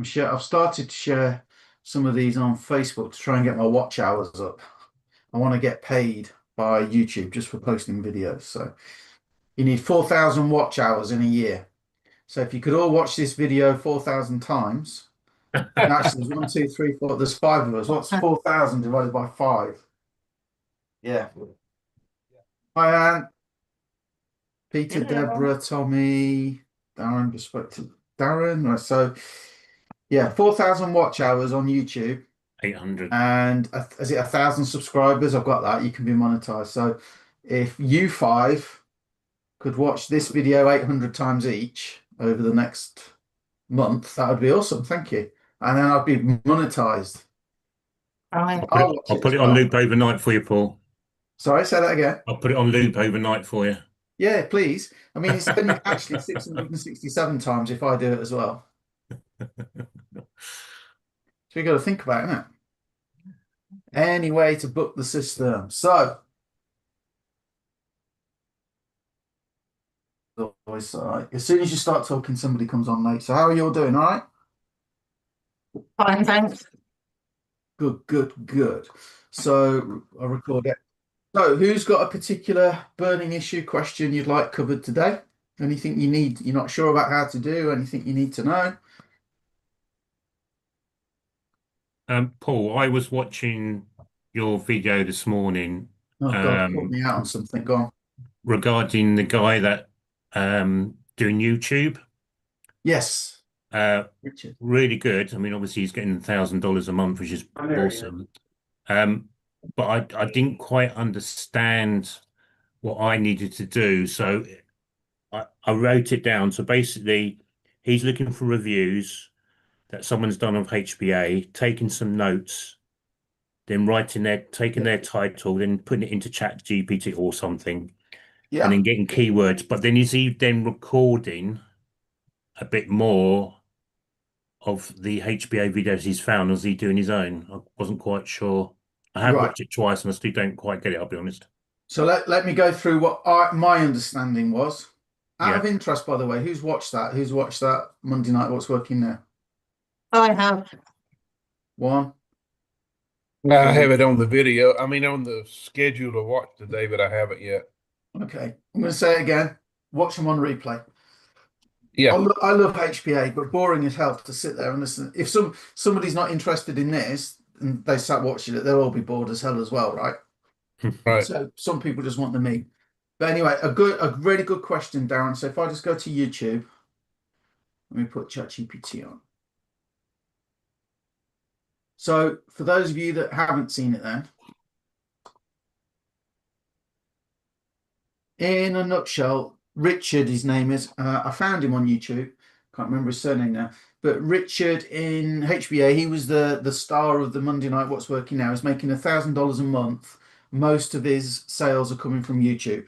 share. I've started to share some of these on Facebook to try and get my watch hours up. I want to get paid by YouTube just for posting videos. So you need 4,000 watch hours in a year. So if you could all watch this video 4,000 times, actually, there's one, two, three, four. There's five of us. What's 4,000 divided by five? Yeah. Hi, Anne, Peter, Deborah, Tommy, Darren, perspective. Darren. Right, so yeah, 4,000 watch hours on YouTube. 800. And is it 1,000 subscribers? I've got that. You can be monetized. So if you five could watch this video 800 times each over the next month, that would be awesome. Thank you. And then I'd be monetized. I'll watch I'll it put as it on well. loop overnight for you, Paul. Sorry, say that again. I'll put it on loop overnight for you. Yeah, please. I mean, it's only actually 667 times if I do it as well. So you got to think about it, innit? Any way to book the system. So always all right. As soon as you start talking, somebody comes on late. So how are you all doing? All right? Fine, thanks. Good, good, good. So I'll record it. So who's got a particular burning issue question you'd like covered today? Anything you're not sure about how to do, anything you need to know? Paul, I was watching your video this morning Oh God, caught me out on something. Go on. regarding the guy that doing YouTube. Yes, Richard. Really good. I mean, obviously he's getting $1,000 a month, which is awesome. But I didn't quite understand what I needed to do. So I wrote it down. So basically, he's looking for reviews that someone's done of HBA, taking some notes, then taking their title, then putting it into Chat GPT or something, and then getting keywords. But then is he then recording a bit more of the HBA videos he's found, or is he doing his own? I wasn't quite sure. I have watched it twice and I still don't quite get it, I'll be honest. So let me go through what my understanding was. Out of interest, by the way, who's watched that? Who's watched that Monday Night What's Working Now? I have. One. I have it on the video. I mean, on the schedule to watch today, but I haven't yet. Okay, I'm going to say it again. Watch them on replay. Yeah, I love HPA, but boring as hell to sit there and listen. If somebody's not interested in this and they sat watching it, they'll all be bored as hell as well, right? right. So some people just want the meat. But anyway, a really good question, Darren. So if I just go to YouTube, let me put ChatGPT on. So for those of you that haven't seen it then, in a nutshell, Richard, his name is, I found him on YouTube. Can't remember his surname now. But Richard in HBA, he was the star of the Monday Night What's Working Now. He's making $1,000 a month. Most of his sales are coming from YouTube.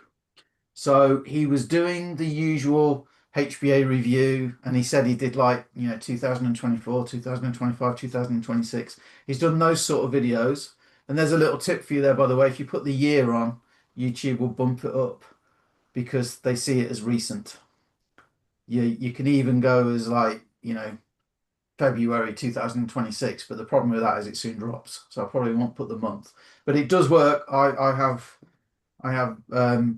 So he was doing the usual HBA review, and he said he did 2024, 2025, 2026. He's done those sort of videos. And there's a little tip for you there, by the way. If you put the year on, YouTube will bump it up because they see it as recent. You can even go as February 2026, but the problem with that is it soon drops. So I probably won't put the month, but it does work. I have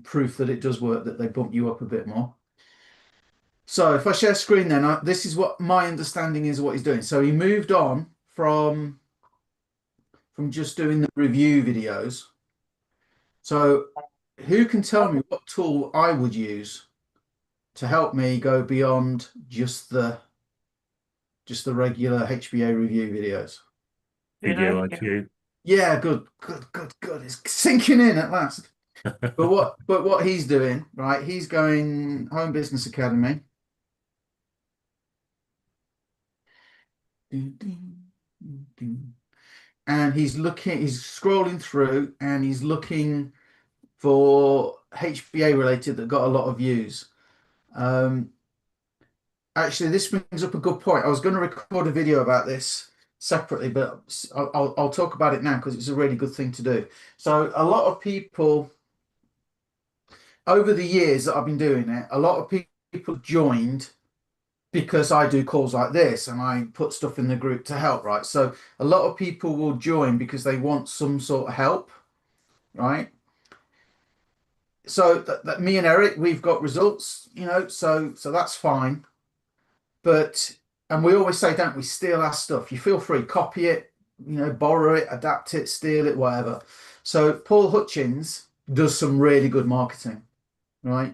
proof that it does work, that they bump you up a bit more. So if I share screen then, this is what my understanding is of what he's doing. So he moved on from just doing the review videos. So who can tell me what tool I would use to help me go beyond just the regular HBA review videos? Video IQ. Yeah, good. It's sinking in at last. But what he's doing, right? He's going Home Business Academy. And he's scrolling through and he's looking for HBA related that got a lot of views. Actually, this brings up a good point. I was going to record a video about this separately, but I'll talk about it now because it's a really good thing to do. So a lot of people, over the years that I've been doing it, a lot of people joined because I do calls like this and I put stuff in the group to help, right? So a lot of people will join because they want some sort of help, right? So that me and Eric, we've got results, so that's fine. But and we always say, don't we, steal our stuff. You feel free, copy it, borrow it, adapt it, steal it, whatever. So Paul Hutchins does some really good marketing, right?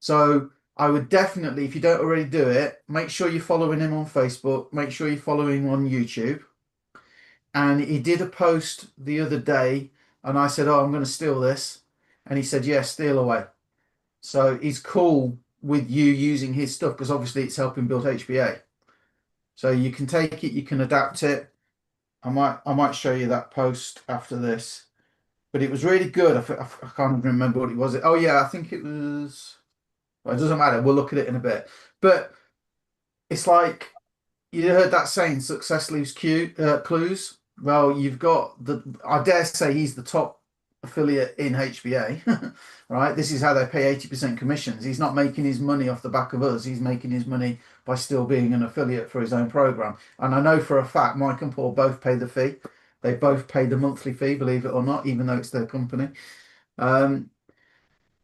So I would definitely, if you don't already do it, make sure you're following him on Facebook, make sure you're following him on YouTube. And he did a post the other day, and I said, "Oh, I'm going to steal this," and he said, "Yeah, steal away." So he's cool with you using his stuff because obviously it's helping build HBA. So you can take it, you can adapt it. I might show you that post after this, but it was really good. I can't even remember what it was. Oh yeah, I think it was. Well, it doesn't matter. We'll look at it in a bit. But it's like you heard that saying, "Success leaves clues." Well, you've got I dare say he's the top affiliate in HBA, right? This is how they pay 80% commissions. He's not making his money off the back of us. He's making his money by still being an affiliate for his own program. And I know for a fact Mike and Paul both pay the fee. They both pay the monthly fee, believe it or not, even though it's their company.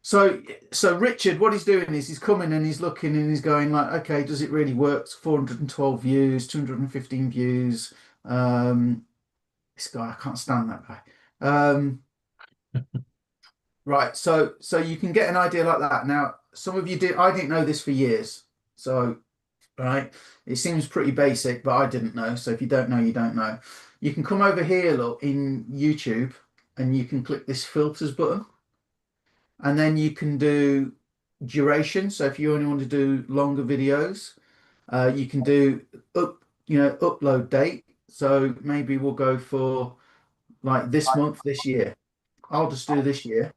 So Richard, what he's doing is he's coming and he's looking and he's going like, okay, does it really work? 412 views, 215 views. This guy, I can't stand that guy. Right, so you can get an idea like that. Now, some of you did. I didn't know this for years. So, right, it seems pretty basic, but I didn't know. So if you don't know, you don't know. You can come over here, look, in YouTube, and you can click this filters button. And then you can do duration. So if you only want to do longer videos, you can do upload date. So maybe we'll go for like this month, this year. I'll just do this year.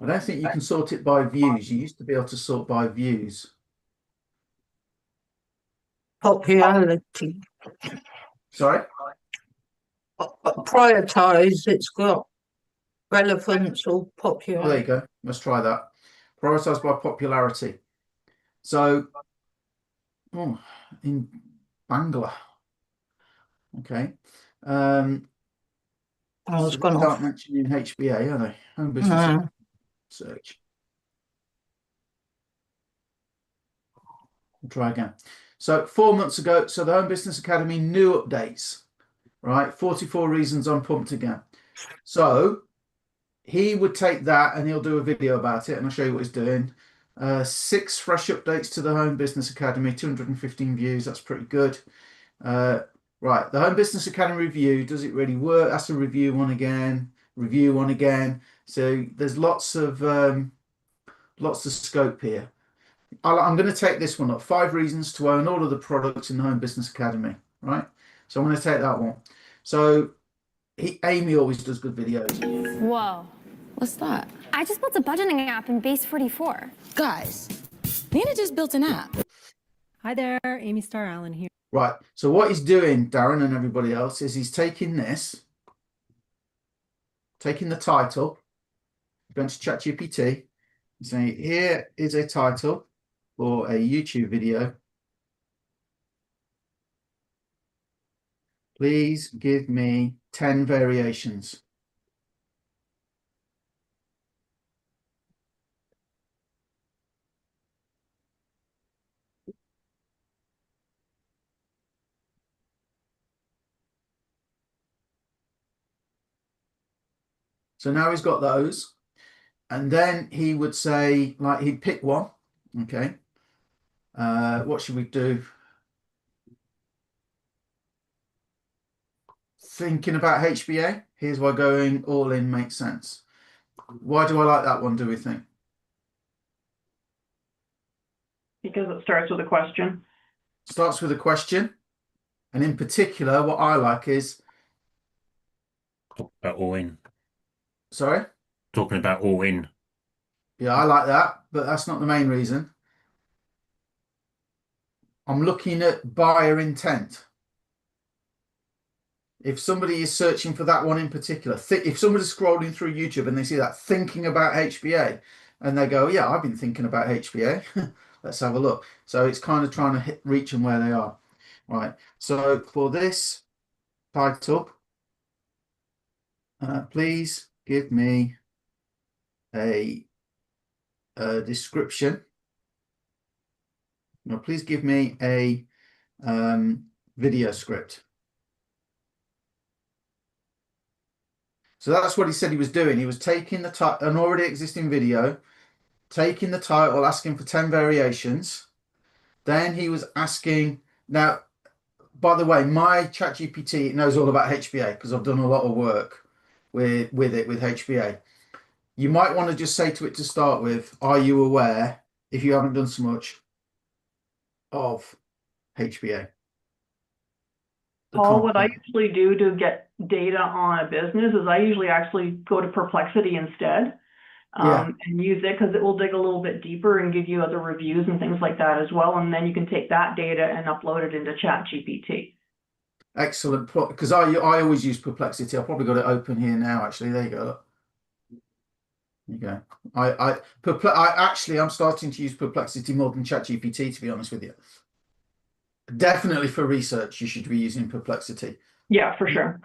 I don't think you can sort it by views. You used to be able to sort by views. Popularity. Sorry? Prioritize, it's got relevance or Oh, there popular. you go. Let's try that. Prioritize by popularity. So, in Bangla. Okay. I was So they gonna. start mentioning HBA, are they? Home business search. We'll try again. So 4 months ago, so the Home Business Academy new updates, right? 44 reasons I'm pumped again. So he would take that and he'll do a video about it, and I'll show you what he's doing. 6 fresh updates to the Home Business Academy, 215 views. That's pretty good. Right, the Home Business Academy review. Does it really work? That's a review one again. Review one again. So there's lots of scope here. I'm going to take this one up. 5 reasons to own all of the products in the Home Business Academy. Right. So I'm going to take that one. So Amy always does good videos. Whoa. What's that? I just built a budgeting app in Base 44. Guys, Nina just built an app. Hi there, Amy Starr Allen here. Right. So what he's doing, Darren and everybody else, is he's taking this, taking the title, going to ChatGPT, and saying, here is a title for a YouTube video. Please give me 10 variations. So now he's got those. And then he would say, like, he'd pick one. Okay. What should we do? Thinking about HBA. Here's why going all in makes sense. Why do I like that one, do we think? Because it starts with a question. Starts with a question. And in particular, what I like is... Talk about all in. Sorry? Talking about all in. Yeah, I like that, but that's not the main reason. I'm looking at buyer intent. If somebody is searching for that one in particular, if somebody's scrolling through YouTube and they see that thinking about HBA and they go, yeah, I've been thinking about HBA, Let's have a look. So it's kind of trying to reach them where they are. Right. So for this title, please give me a description. No, please give me a video script. So that's what he said he was doing. He was taking an already existing video, taking the title, asking for 10 variations. Then he was asking, now, by the way, my ChatGPT knows all about HBA because I've done a lot of work with HBA. You might want to just say to it to start with, are you aware, if you haven't done so much, of HBA? Paul, what I usually do to get data on a business is I usually actually go to Perplexity instead and use it because it will dig a little bit deeper and give you other reviews and things like that as well. And then you can take that data and upload it into ChatGPT. Excellent, because I always use Perplexity. I've probably got it open here now. Actually, there you go. There you go. I'm starting to use Perplexity more than ChatGPT, to be honest with you. Definitely for research, you should be using Perplexity. Yeah, for sure.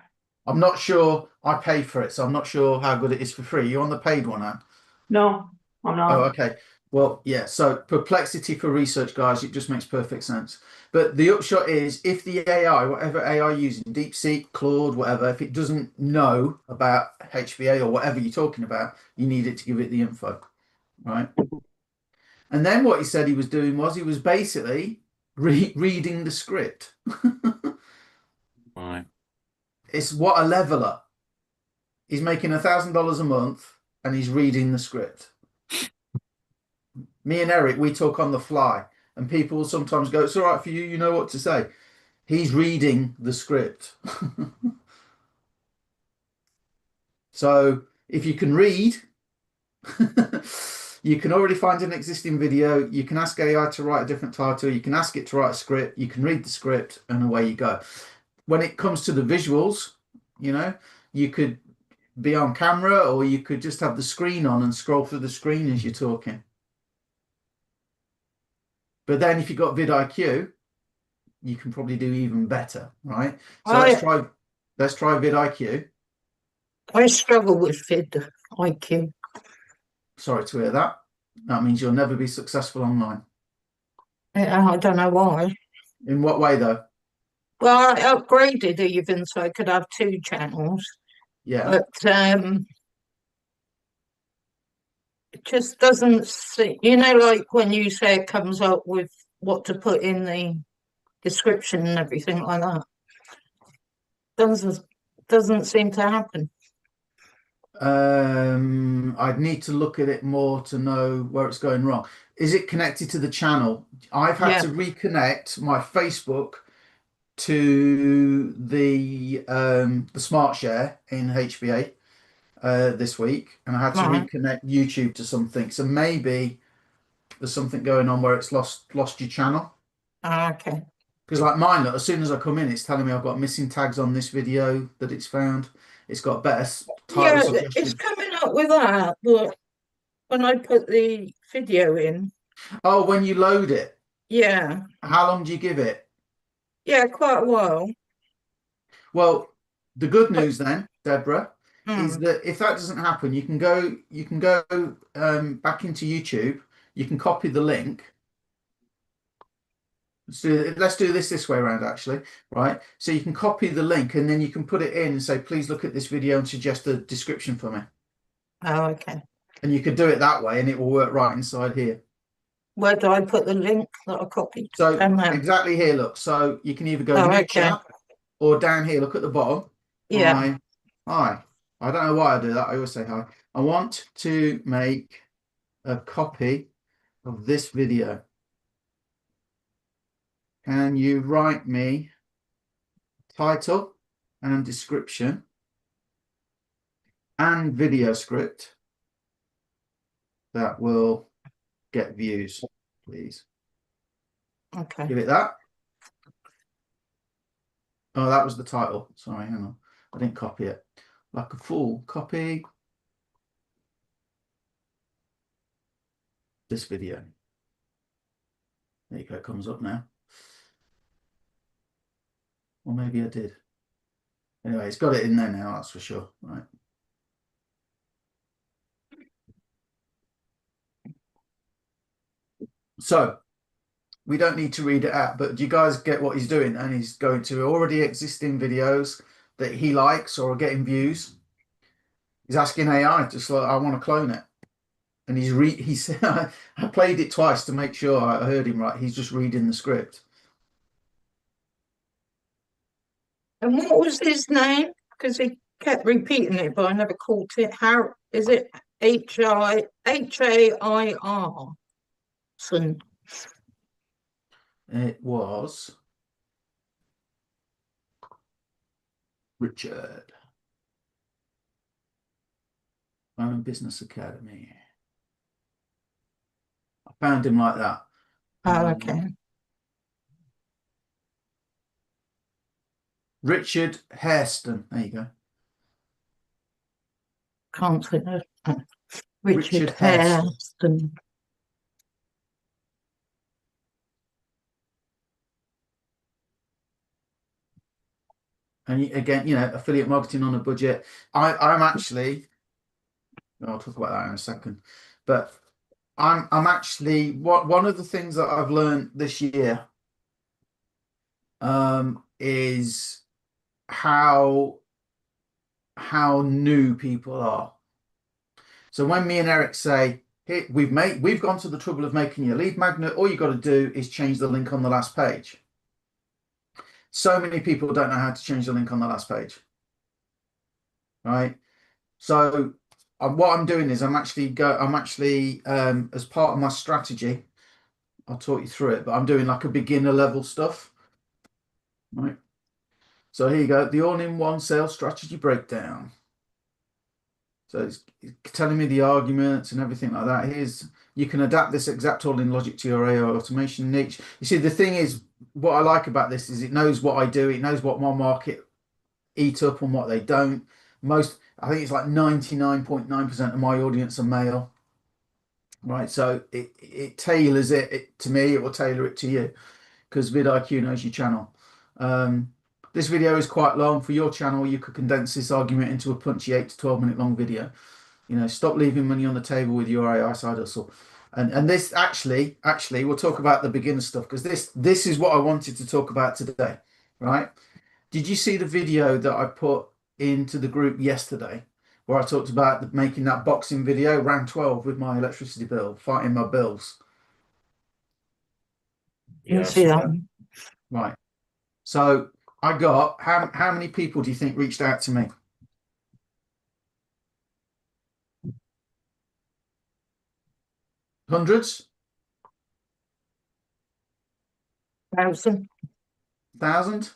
I'm not sure. I pay for it, so I'm not sure how good it is for free. You're on the paid one, Anne? No, I'm not. Oh, okay. Well, yeah. So Perplexity for research, guys, it just makes perfect sense. But the upshot is, if the AI, whatever AI you're using, DeepSeek, Claude, whatever, if it doesn't know about HBA or whatever you're talking about, you need it to give it the info, right? And then what he said he was doing was he was basically reading the script. Right. It's what a leveler. He's making $1,000 a month and he's reading the script. Me and Eric, we talk on the fly, and people will sometimes go, it's all right for you, you know what to say. He's reading the script. So if you can read, you can already find an existing video. You can ask AI to write a different title. You can ask it to write a script. You can read the script, and away you go. When it comes to the visuals, you know, you could be on camera, or you could just have the screen on and scroll through the screen as you're talking. But then if you've got vidIQ, you can probably do even better, right? So let's try vidIQ. I struggle with vidIQ. Sorry to hear that. That means you'll never be successful online. I don't know why. In what way, though? Well, I upgraded even so I could have 2 channels. Yeah. But it just doesn't see, you know, like when you say it comes up with what to put in the description and everything like that. Doesn't seem to happen. I'd need to look at it more to know where it's going wrong. Is it connected to the channel? I've had to reconnect my Facebook to the SmartShare in HBA this week, and I had to reconnect YouTube to something. So maybe there's something going on where it's lost your channel. Okay. Because like mine, look, as soon as I come in, it's telling me I've got missing tags on this video that it's found. It's got better title suggestions. It's coming up with that, but when I put the video in. Oh, when you load it? Yeah. How long do you give it? Yeah, quite a while. Well, the good news then, Deborah, is that if that doesn't happen, you can go back into YouTube. You can copy the link. Let's do this way around, actually, right? So you can copy the link and then you can put it in and say, please look at this video and suggest a description for me. Oh, okay. And you could do it that way and it will work right inside here. Where do I put the link that I copied? So exactly here, look. So you can either go new chat or down here, look at the bottom. Yeah. Hi. I don't know why I do that. I always say hi. I want to make a copy of this video. Can you write me title and description and video script that will get views, please? Okay. Give it that. Oh, that was the title. Sorry, hang on. I didn't copy it. Like a fool. Copy this video. There you go, it comes up now. Or maybe I did. Anyway, it's got it in there now, that's for sure. Right. So we don't need to read it out, but do you guys get what he's doing? And he's going to already existing videos that he likes or are getting views. He's asking AI, just like, I want to clone it. And he said, I played it twice to make sure I heard him right. He's just reading the script. And what was his name? Because he kept repeating it, but I never caught it. How is it? Hair? Son. It was Richard. Own Business Academy. I found him like that. Oh, okay. Richard Hairston. There you go. Can't think of Richard Richard Hairston. Hairston. And again, you know, affiliate marketing on a budget. I'm actually, I'll talk about that in a second, but I'm actually one of the things that I've learned this year is how new people are. So when me and Eric say, hey, we've gone to the trouble of making your lead magnet, all you got to do is change the link on the last page. So many people don't know how to change the link on the last page, right? So what I'm doing is I'm actually as part of my strategy, I'll talk you through it, but I'm doing like a beginner level stuff, right? So here you go, the all-in-one sales strategy breakdown. So it's telling me the arguments and everything like that. You can adapt this exact all-in logic to your AI automation niche. You see, the thing is, what I like about this is it knows what I do. It knows what my market eat up and what they don't. I think it's like 99.9% of my audience are male, right? So it tailors it to me. It will tailor it to you because vidIQ knows your channel. This video is quite long. For your channel, you could condense this argument into a punchy 8 to 12 minute long video. You know, stop leaving money on the table with your AI side hustle. And this actually, we'll talk about the beginner stuff because this is what I wanted to talk about today, right? Did you see the video that I put into the group yesterday where I talked about making that boxing video, round 12 with my electricity bill, fighting my bills? You see that? Right. So I got, how many people do you think reached out to me? Hundreds? 1,000, 1,000?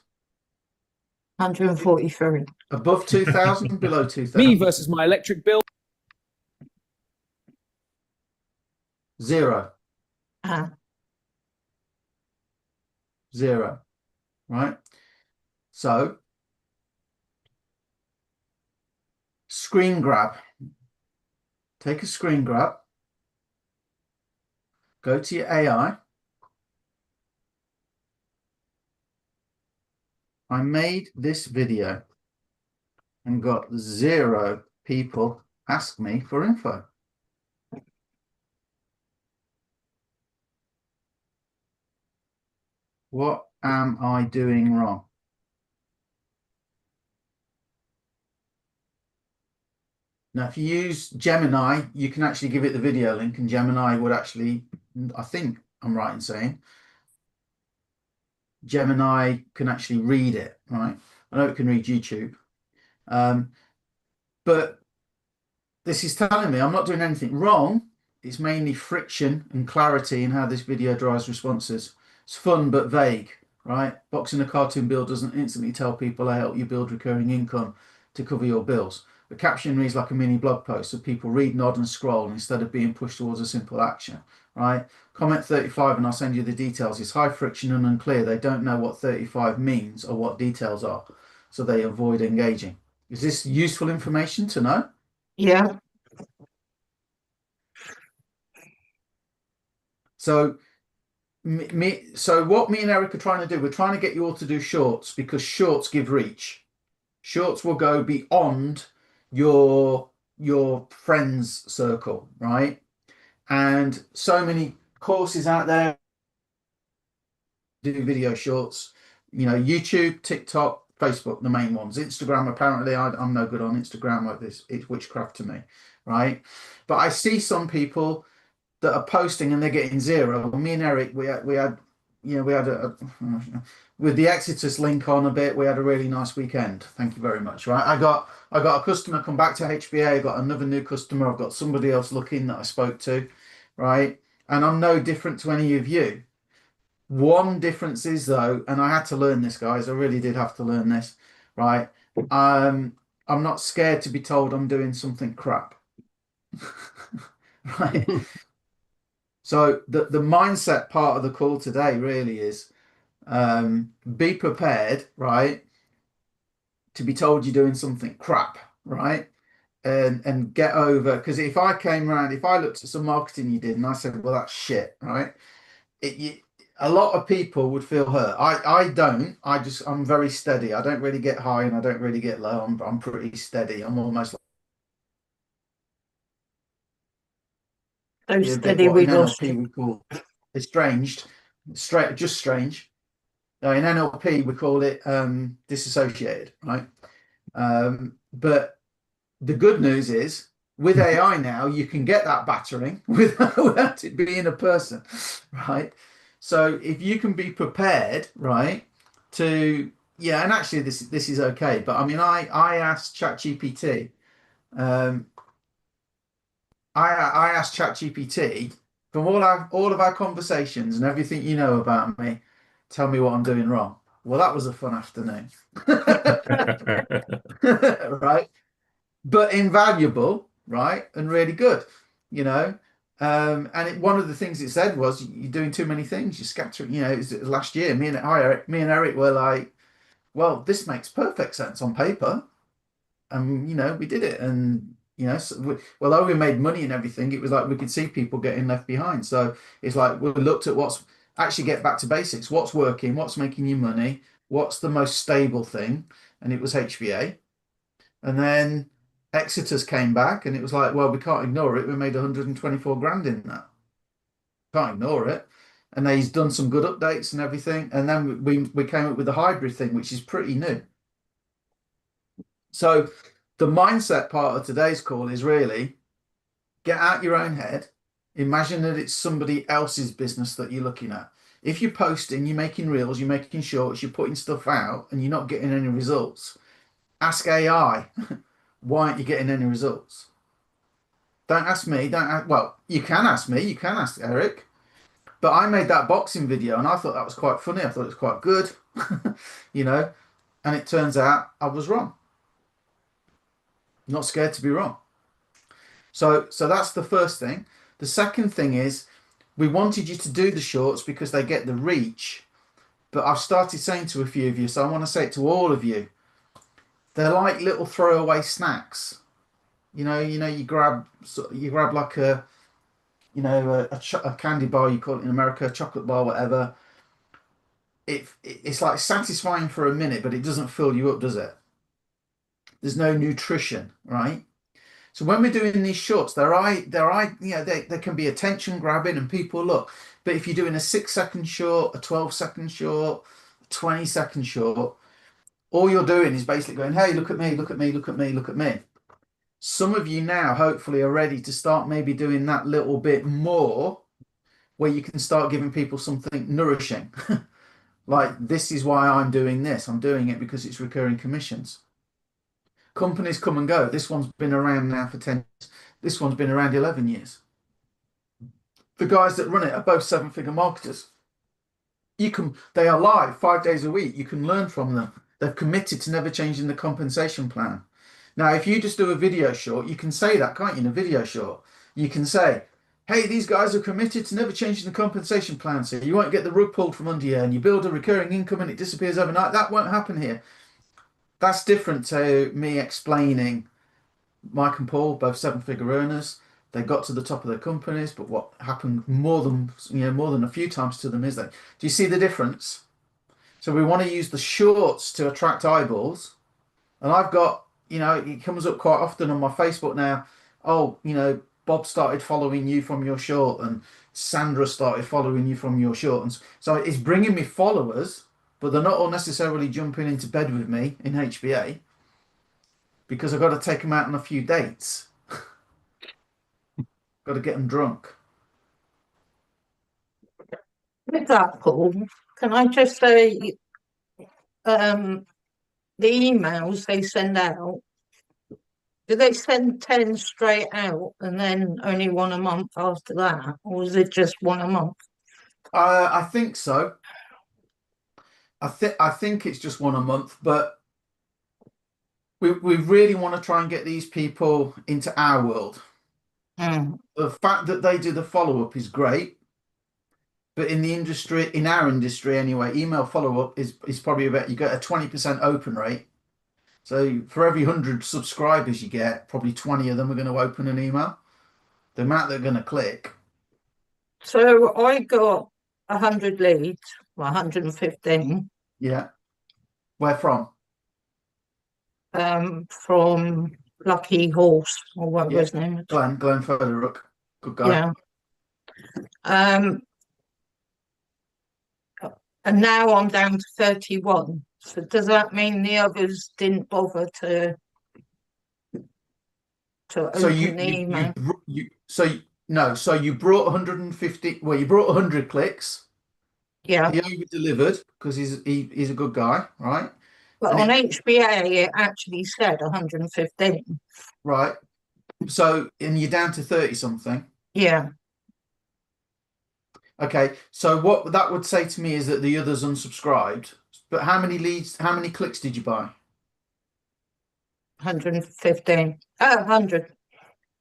143. Above 2,000? Below 2,000? Me versus my electric bill. 0. Ah, 0. Right? So, screen grab. Take a screen grab. Go to your AI. I made this video and got 0 people ask me for info. What am I doing wrong? Now, if you use Gemini, you can actually give it the video link, and Gemini would actually, I think I'm right in saying, Gemini can actually read it, right? I know it can read YouTube. But this is telling me I'm not doing anything wrong. It's mainly friction and clarity in how this video drives responses. It's fun but vague, right? Boxing a cartoon bill doesn't instantly tell people I help you build recurring income to cover your bills. The caption reads like a mini blog post, so people read, nod and scroll instead of being pushed towards a simple action, right? Comment 35 and I'll send you the details. It's high friction and unclear. They don't know what 35 means or what details are, so they avoid engaging. Is this useful information to know? yeah. So So what me and Eric are trying to do, we're trying to get you all to do shorts because shorts give reach. Shorts will go beyond your friends circle, right? And so many courses out there do video shorts, YouTube, TikTok, Facebook, the main ones. Instagram, apparently I'm no good on Instagram like this. It's witchcraft to me, right? But I see some people that are posting and they're getting zero. Me and Eric, we had with the Exodus link on a bit. We had a really nice weekend. Thank you very much. Right, I got a customer come back to HBA. I got another new customer. I've got somebody else looking that I spoke to, right? And I'm no different to any of you. One difference is though, and I had to learn this, guys. I really did have to learn this, right? I'm not scared to be told I'm doing something crap, right? So the mindset part of the call today really is be prepared, right, to be told you're doing something crap, right? And get over, because if I came around, if I looked at some marketing you did and I said, well, that's shit, right? A lot of people would feel hurt. I don't. I'm very steady. I don't really get high and I don't really get low. I'm pretty steady. I'm almost like So steady we lost NLP we call estranged, just strange. No, in NLP we call it disassociated, right? But the good news is with AI now you can get that battering without it being a person, right? So if you can be prepared, right, to and actually this is okay. But I mean, I asked ChatGPT. I asked ChatGPT from all of our conversations and everything you know about me, tell me what I'm doing wrong. Well, that was a fun afternoon, right? But invaluable, right, and really good, And one of the things it said was, "You're doing too many things. You're scattering." Last year, me and Eric were like, "Well, this makes perfect sense on paper," and we did it, and. Although we made money and everything, it was like we could see people getting left behind. So it's like we looked at what's actually get back to basics. What's working? What's making you money? What's the most stable thing? And it was HVA. And then Exodus came back, and it was like, well, we can't ignore it. We made 124 grand in that. Can't ignore it. And then he's done some good updates and everything. And then we came up with the hybrid thing, which is pretty new. So the mindset part of today's call is really get out your own head. Imagine that it's somebody else's business that you're looking at. If you're posting, you're making reels, you're making shorts, you're putting stuff out and you're not getting any results, ask AI, why aren't you getting any results? Don't ask me. Well, you can ask me, you can ask Eric. But I made that boxing video and I thought that was quite funny. I thought it was quite good, and it turns out I was wrong. Not scared to be wrong. So that's the first thing. The second thing is we wanted you to do the shorts because they get the reach. But I've started saying to a few of you, so I want to say it to all of you. They're like little throwaway snacks. You grab like a candy bar, you call it in America, a chocolate bar, whatever. It's like satisfying for a minute, but it doesn't fill you up, does it? There's no nutrition, right? So when we're doing these shorts, they can be attention grabbing and people look. But if you're doing a 6-second short, a 12-second short, a 20-second short, all you're doing is basically going, hey, look at me, look at me, look at me, look at me. Some of you now hopefully are ready to start maybe doing that little bit more where you can start giving people something nourishing. Like, this is why I'm doing this. I'm doing it because it's recurring commissions. Companies come and go. This one's been around now for 10 years. This one's been around 11 years. The guys that run it are both 7-figure marketers. They are live 5 days a week. You can learn from them. They've committed to never changing the compensation plan. Now, if you just do a video short, you can say that, can't you, in a video short? You can say, hey, these guys are committed to never changing the compensation plan, so you won't get the rug pulled from under you, and you build a recurring income and it disappears overnight. That won't happen here. That's different to me explaining Mike and Paul, both 7-figure earners. they got to the top of their companies, but what happened more than a few times to them is that, do you see the difference? So we want to use the shorts to attract eyeballs. And I've got, it comes up quite often on my Facebook now. Oh, Bob started following you from your short, and Sandra started following you from your short. And so it's bringing me followers, but they're not all necessarily jumping into bed with me in HBA, because I've got to take them out on a few dates. Got to get them drunk. With that, Paul, can I just say, the emails they send out, do they send 10 straight out and then only one a month after that? Or is it just one a month? I think so. I think it's just one a month, but we really want to try and get these people into our world. The fact that they do the follow-up is great, but in the industry, in our industry anyway, email follow-up is probably about, you get a 20% open rate. So for every 100 subscribers you get, probably 20 of them are going to open an email. The amount they're going to click. So I got 100 leads, 115. Yeah. Where from? From Lucky Horse, or whatever his name is. Glenn Federer. Good guy. Yeah. And now I'm down to 31. So does that mean the others didn't bother to So open you, the you, email? so you brought 150, well, you brought 100 clicks. Yeah. He over delivered because he's a good guy, right? But and on HBA, it actually said 115. Right. So, and you're down to 30 something. Yeah. Okay. So what that would say to me is that the others unsubscribed. But how many leads, how many clicks did you buy? 115. Oh, 100.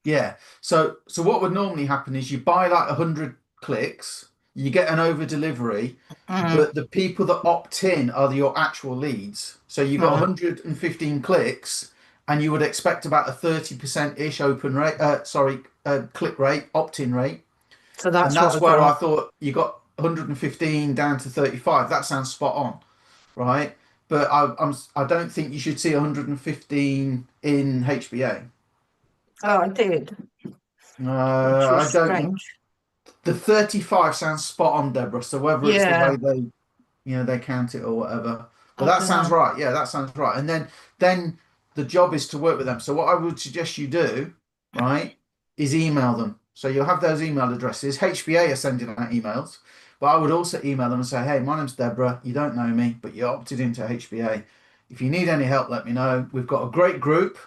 Yeah. So what would normally happen is you buy like 100 clicks, you get an over delivery, but the people that opt in are your actual leads. So you got 115 clicks, and you would expect about a 30% ish open rate. Click rate, opt-in rate. So that's where I thought you got 115 down to 35. That sounds spot on, right? But I don't think you should see 115 in HBA. Oh, I did. I don't. Strange. The 35 sounds spot on, Deborah. So whether it's Yeah. the way they count it or whatever, but I that don't sounds know. right. Yeah, that sounds right. And then the job is to work with them. So what I would suggest you do, right, is email them. So you'll have those email addresses. HBA are sending out emails, but I would also email them and say, hey, my name's Deborah. You don't know me, but you opted into HBA. If you need any help, let me know. We've got a great group.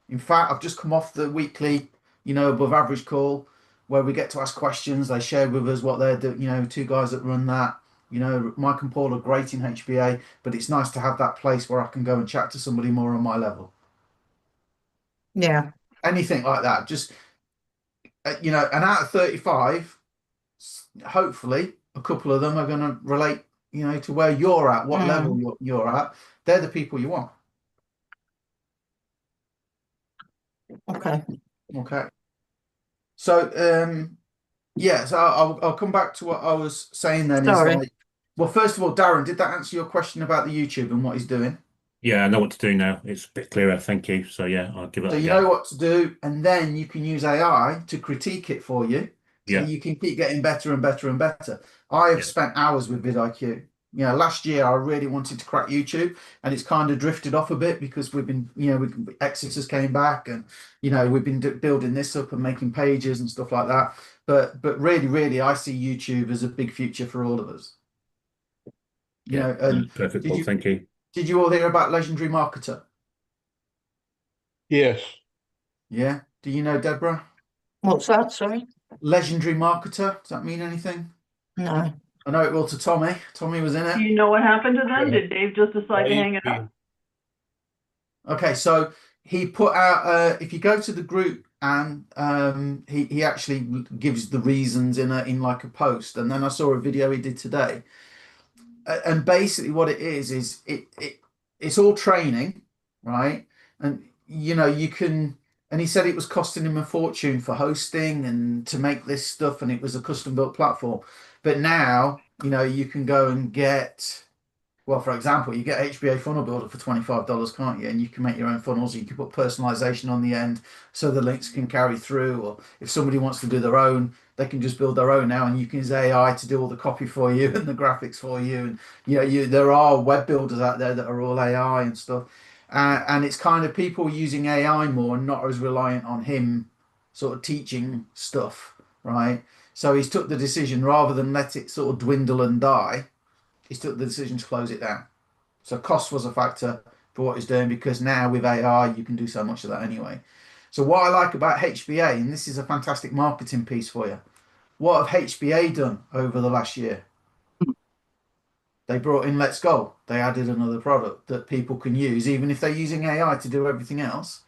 In fact, I've just come off the weekly, above average call, where we get to ask questions. They share with us what they're doing. Two guys that run that. Mike and Paul are great in HBA, but it's nice to have that place where I can go and chat to somebody more on my level. Yeah. Anything like that. Just, and out of 35, hopefully a couple of them are going to relate, to where you're at, what level you're at. They're the people you want. Okay. So, so I'll come back to what I was saying then. Sorry. Well, first of all, Darren, did that answer your question about the YouTube and what he's doing? Yeah, I know what to do now. It's a bit clearer. Thank you. So yeah, I'll give it So a you go. know what to do, and then you can use AI to critique it for you. So Yeah. you can keep getting better and better and better. I have spent hours with vidIQ. Last year I really wanted to crack YouTube, and it's kind of drifted off a bit because we've been, Exeter's came back, and we've been building this up and making pages and stuff like that. But really, really, I see YouTube as a big future for all of us. And Perfect. Well, thank you. did you all hear about Legendary Marketer? Yes. Yeah. Do you know Deborah? What's that? Sorry. Legendary Marketer. Does that mean anything? No. I know it will to Tommy. Tommy was in Do it. you know what happened to them? Yeah. Did Dave just decide to hang it up? Okay, so he put out. If you go to the group, and he actually gives the reasons in like a post, and then I saw a video he did today. And basically, what it is it's all training, right? And you can And he said it was costing him a fortune for hosting and to make this stuff, and it was a custom built platform. But now, you can go and get, well, for example, you get HBA Funnel Builder for $25, can't you? And you can make your own funnels. You can put personalization on the end so the links can carry through. Or if somebody wants to do their own, they can just build their own now, and you can use AI to do all the copy for you and the graphics for you. And there are web builders out there that are all AI and stuff. And it's kind of people using AI more and not as reliant on him sort of teaching stuff, right? So he's took the decision, rather than let it sort of dwindle and die, he's took the decision to close it down. So cost was a factor for what he's doing, because now with AI you can do so much of that anyway. So what I like about HBA, and this is a fantastic marketing piece for you, what have HBA done over the last year? They brought in Let's Go. They added another product that people can use. Even if they're using AI to do everything else,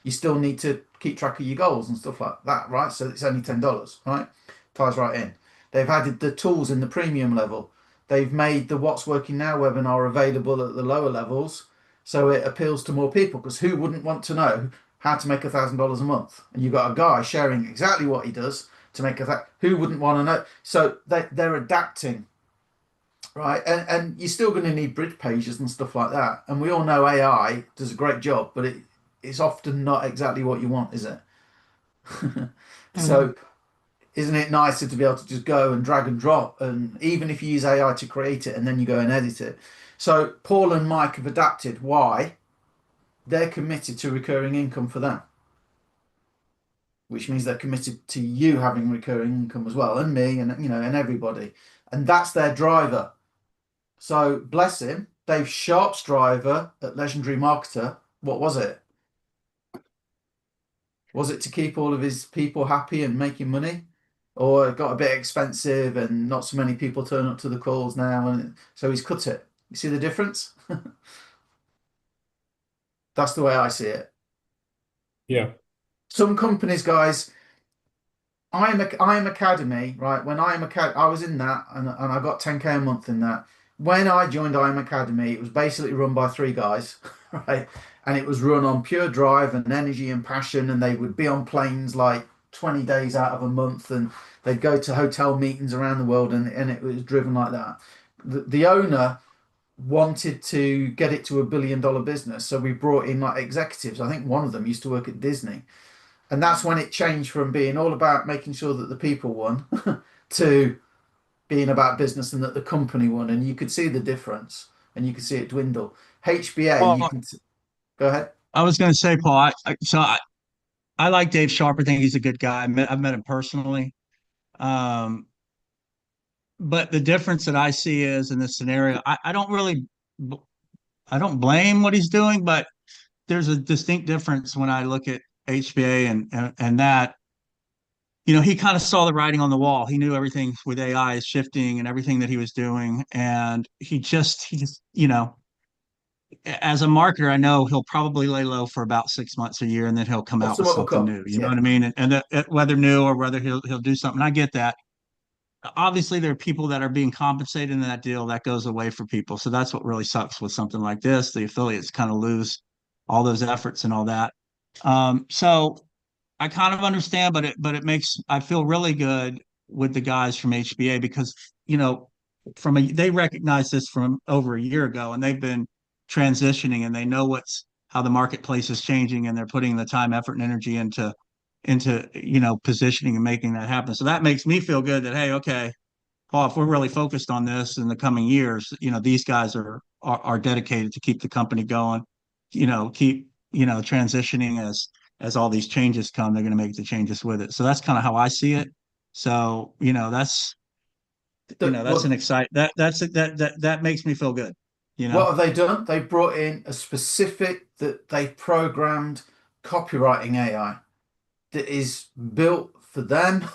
you still need to keep track of your goals and stuff like that, right? So it's only $10, right? Ties right in. They've added the tools in the premium level. They've made the What's Working Now webinar available at the lower levels, so it appeals to more people, because who wouldn't want to know how to make $1,000 a month? And you've got a guy sharing exactly what he does to make who wouldn't want to know? So they're adapting. Right, and you're still going to need bridge pages and stuff like that. And we all know AI does a great job, but it's often not exactly what you want, is it? So isn't it nicer to be able to just go and drag and drop? And even if you use AI to create it and then you go and edit it. So Paul and Mike have adapted. Why? They're committed to recurring income for them, which means they're committed to you having recurring income as well, and me, and and everybody. And that's their driver. So bless him, Dave Sharp's driver at Legendary Marketer, what was it? Was it to keep all of his people happy and making money? Or it got a bit expensive and not so many people turn up to the calls now, and so he's cut it. You see the difference? That's the way I see it. Yeah. Some companies, guys, IM Academy, right? When IM Academy, I was in that, and I got 10K a month in that. When I joined IM Academy, it was basically run by 3 guys, right? And it was run on pure drive and energy and passion, and they would be on planes like 20 days out of a month, and they'd go to hotel meetings around the world, and it was driven like that. The owner wanted to get it to $1 billion business, so we brought in like executives. I think one of them used to work at Disney. And that's when it changed from being all about making sure that the people won to being about business and that the company won. And you could see the difference, and you could see it dwindle. HBA, Well, go ahead. I was going to say, Paul, I like Dave Sharp. I think he's a good guy. I've met him personally. But the difference that I see is in this scenario, I don't blame what he's doing, but there's a distinct difference when I look at HBA and that, he kind of saw the writing on the wall. He knew everything with AI is shifting and everything that he was doing. And he just, as a marketer, I know he'll probably lay low for about 6 months, a year, and then he'll come out with something new. You know what I mean? And whether new or whether he'll do something, I get that. Obviously, there are people that are being compensated in that deal that goes away for people. So that's what really sucks with something like this. The affiliates kind of lose all those efforts and all that. So I kind of understand, but I feel really good with the guys from HBA, because, they recognize this from over a year ago, and they've been transitioning, and they know how the marketplace is changing, and they're putting the time, effort, and energy into positioning and making that happen. So that makes me feel good that, hey, okay, Paul, if we're really focused on this in the coming years, these guys are dedicated to keep the company going, keep transitioning as all these changes come. They're going to make the changes with it. So that's kind of how I see it. So that's an exciting that makes me feel good. What have they done? They brought in a specific that they programmed copywriting AI that is built for them.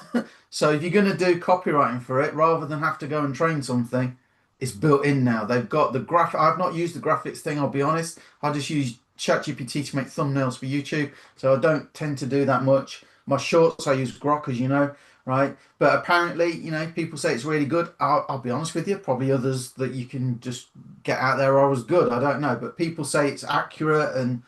So if you're going to do copywriting for it, rather than have to go and train something, it's built in now. They've got the graphic. I've not used the graphics thing, I'll be honest. I just use ChatGPT to make thumbnails for YouTube, so I don't tend to do that much. My shorts, I use Grok, as you know, right? But apparently, people say it's really good. I'll be honest with you, probably others that you can just get out there are as good. I don't know, but people say it's accurate, and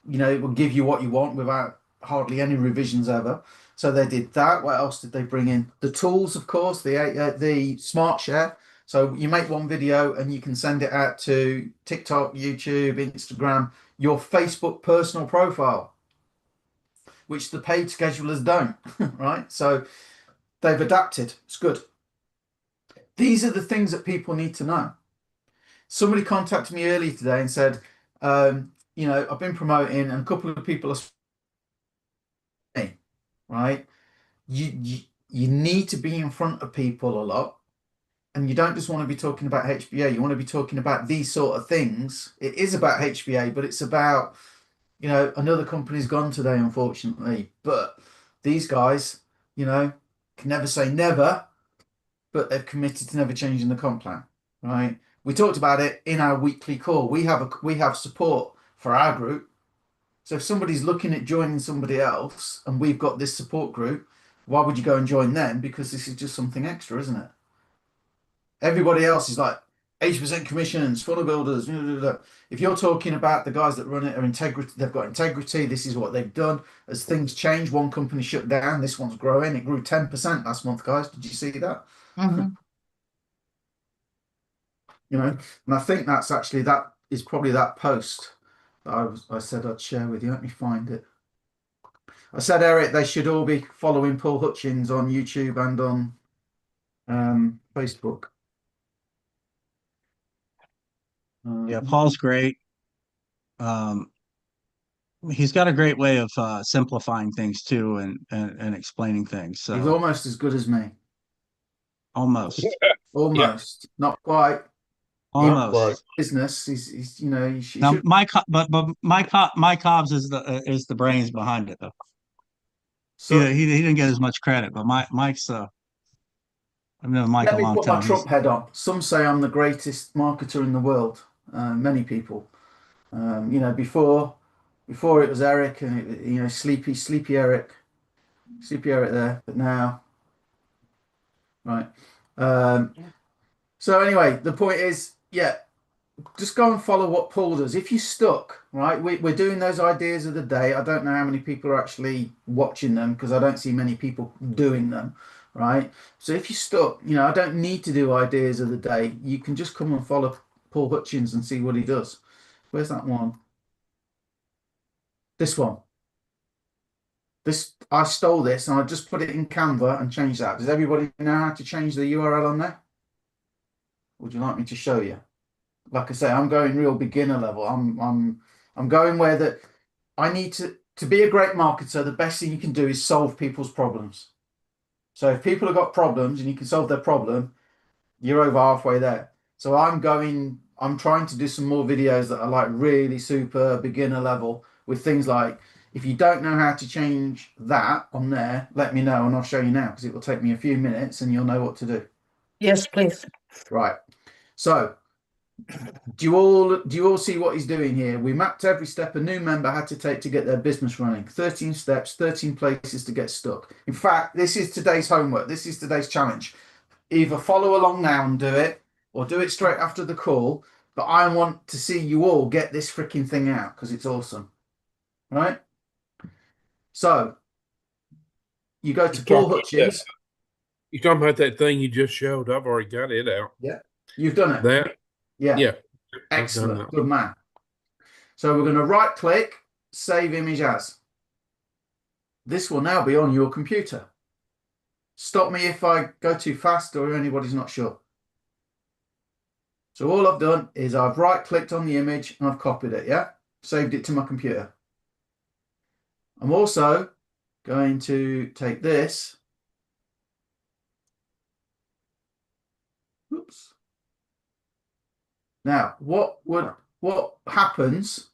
it will give you what you want without hardly any revisions ever. So they did that. What else did they bring in? The tools, of course, the Smart Share. So you make one video and you can send it out to TikTok, YouTube, Instagram, your Facebook personal profile, which the paid schedulers don't, right? So they've adapted. It's good. These are the things that people need to know. Somebody contacted me earlier today and said, you know, I've been promoting and a couple of people are right. You need to be in front of people a lot. And you don't just want to be talking about HBA, you want to be talking about these sort of things. It is about HBA, but it's about, you know, another company's gone today, unfortunately. But these guys, you know, can never say never, but they've committed to never changing the comp plan, right? We talked about it in our weekly call. We have support for our group. So if somebody's looking at joining somebody else and we've got this support group, why would you go and join them? Because this is just something extra, isn't it? Everybody else is like 80% commissions, funnel builders. If you're talking about the guys that run it are integrity, they've got integrity. This is what they've done. As things change, one company shut down. This one's growing. It grew 10% last month, guys. Did you see that? Mm-hmm. You know, and I think that's actually, that is probably that post that I said I'd share with you. Let me find it. I said, Eric, they should all be following Paul Hutchins on YouTube and on Facebook. Yeah, Paul's great. He's got a great way of simplifying things too, and explaining things. He's So almost as good as me. almost, Almost, not quite. almost. Business, he's you know, he Now, should, Mike Hobbs is the brains behind it though. so he didn't get as much credit, but Mike's I've known Mike let a me long put my time. Trump head on. Some say I'm the greatest marketer in the world. Many people, you know, before it was Eric and it, you know, sleepy Eric there, but now, right. So anyway, the point is, yeah, just go and follow what Paul does. If you're stuck, right, we're doing those ideas of the day. I don't know how many people are actually watching them because I don't see many people doing them, right? So if you're stuck, you know, I don't need to do ideas of the day. You can just come and follow Paul Hutchins and see what he does. Where's that one? This one. This, I stole this and I just put it in Canva and changed that. Does everybody know how to change the URL on there? Would you like me to show you? Like I say, I'm going real beginner level. I'm going where that I need to be a great marketer. The best thing you can do is solve people's problems. So if people have got problems and you can solve their problem, you're over halfway there. So I'm trying to do some more videos that are like really super beginner level with things like, if you don't know how to change that on there, let me know and I'll show you now because it will take me a few minutes and you'll know what to do. Yes, please. Right. So do you all see what he's doing here? We mapped every step a new member had to take to get their business running. 13 steps, 13 places to get stuck. In fact, this is today's homework. This is today's challenge. Either follow along now and do it or do it straight after the call. But I want to see you all get this freaking thing out because it's awesome. Right? So you go to Paul Hutchins. You're talking about that thing you just showed. I've already got it out. Yeah. You've done it. That? Yeah. Yeah. Excellent. Good man. So we're going to right click, save image as. This will now be on your computer. Stop me if I go too fast or anybody's not sure. So all I've done is I've right clicked on the image and I've copied it. Yeah. Saved it to my computer. I'm also going to take this. Oops. Now, what happens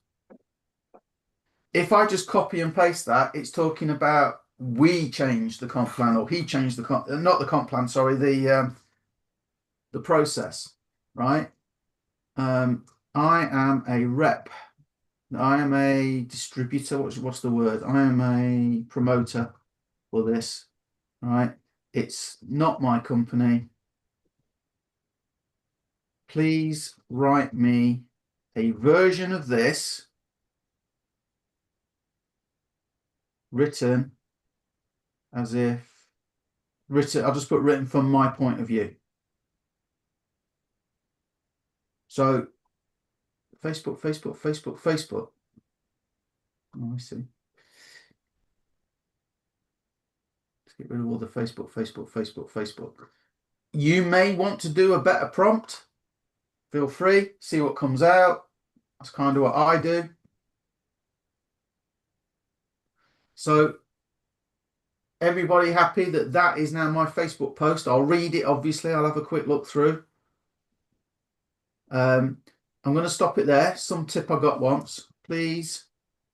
if I just copy and paste that? It's talking about we changed the comp plan or he changed the comp, not the comp plan, sorry, the process, right? I am a rep. I am a distributor. What's the word? I am a promoter for this, right? It's not my company. Please write me a version of this written as if written. I'll just put written from my point of view. So Facebook. Oh, I see. Let's get rid of all the Facebook. You may want to do a better prompt. Feel free, see what comes out. That's kind of what I do. So everybody happy that that is now my Facebook post? I'll read it, obviously. I'll have a quick look through. I'm going to stop it there. Some tip I got once. Please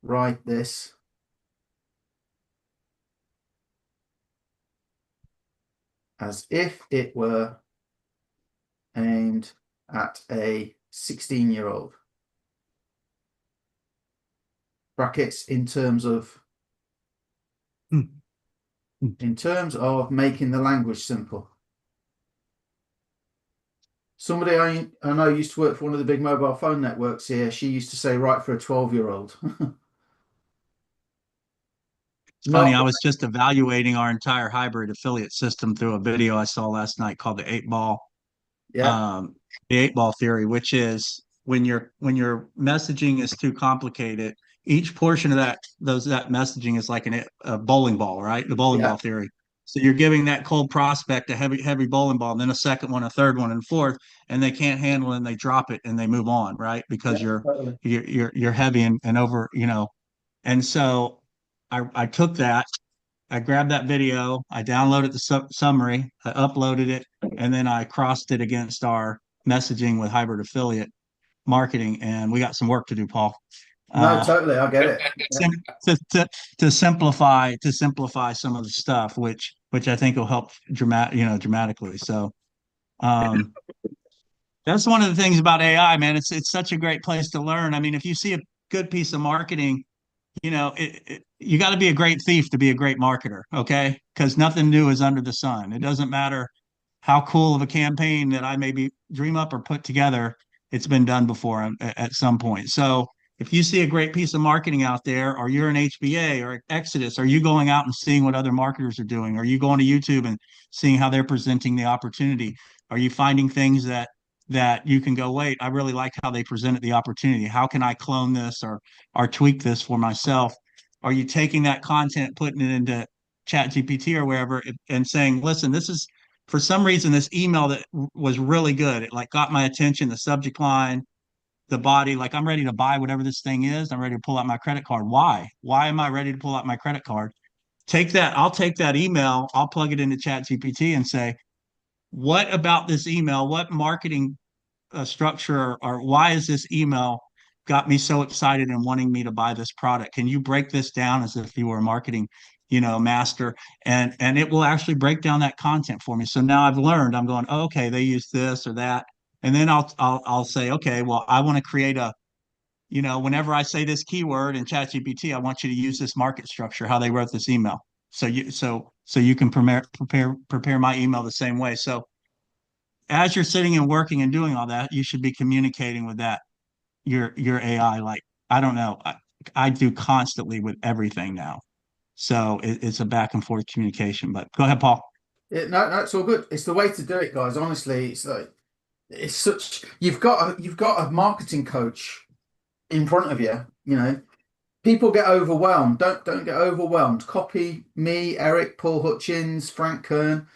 write this. As if it were aimed at a 16-year-old. Brackets in terms of making the language simple. Somebody I know used to work for one of the big mobile phone networks here. She used to say, "Write for a 12-year-old." It's funny, I was just evaluating our entire hybrid affiliate system through a video I saw last night called the 8-ball. Yeah. The 8-ball theory, which is when your messaging is too complicated, each portion of that messaging is like a bowling ball, right? The bowling ball theory. So you're giving that cold prospect a heavy bowling ball, and then a second one, a third one, and fourth, and they can't handle it and they drop it and they move on, right? Because you're heavy and over, you know. And so I took that, I grabbed that video, I downloaded the summary, I uploaded it, and then I crossed it against our messaging with hybrid affiliate marketing, and we got some work to do, Paul. No, totally, I get it. To simplify some of the stuff, which I think will help dramatically. So that's one of the things about AI, man. It's such a great place to learn. I mean, if you see a good piece of marketing, you know, you got to be a great thief to be a great marketer, okay? Because nothing new is under the sun. It doesn't matter how cool of a campaign that I maybe dream up or put together. It's been done before at some point. So if you see a great piece of marketing out there, or you're an HBA or Exodus, are you going out and seeing what other marketers are doing? Are you going to YouTube and seeing how they're presenting the opportunity? Are you finding things that you can go, wait, I really like how they presented the opportunity. How can I clone this or tweak this for myself? Are you taking that content, putting it into ChatGPT or wherever, and saying, listen, this is, for some reason, this email that was really good. It like got my attention, the subject line, the body, like I'm ready to buy whatever this thing is. I'm ready to pull out my credit card. Why am I ready to pull out my credit card? I'll take that email, I'll plug it into ChatGPT and say, what about this email? What marketing structure or why is this email got me so excited and wanting me to buy this product? Can you break this down as if you were a marketing, master? And it will actually break down that content for me. So now I've learned, I'm going, oh, okay, they use this or that. And then I'll say, okay, well, I want to create whenever I say this keyword in ChatGPT, I want you to use this market structure, how they wrote this email. So you can prepare my email the same way. So as you're sitting and working and doing all that, you should be communicating with your AI. Like, I don't know, I do constantly with everything now. So it's a back and forth communication. But go ahead, Paul. No, it's all good. It's the way to do it, guys. Honestly, it's such, you've got a marketing coach in front of you. People get overwhelmed. Don't get overwhelmed. Copy me, Eric, Paul Hutchins, Frank Kern.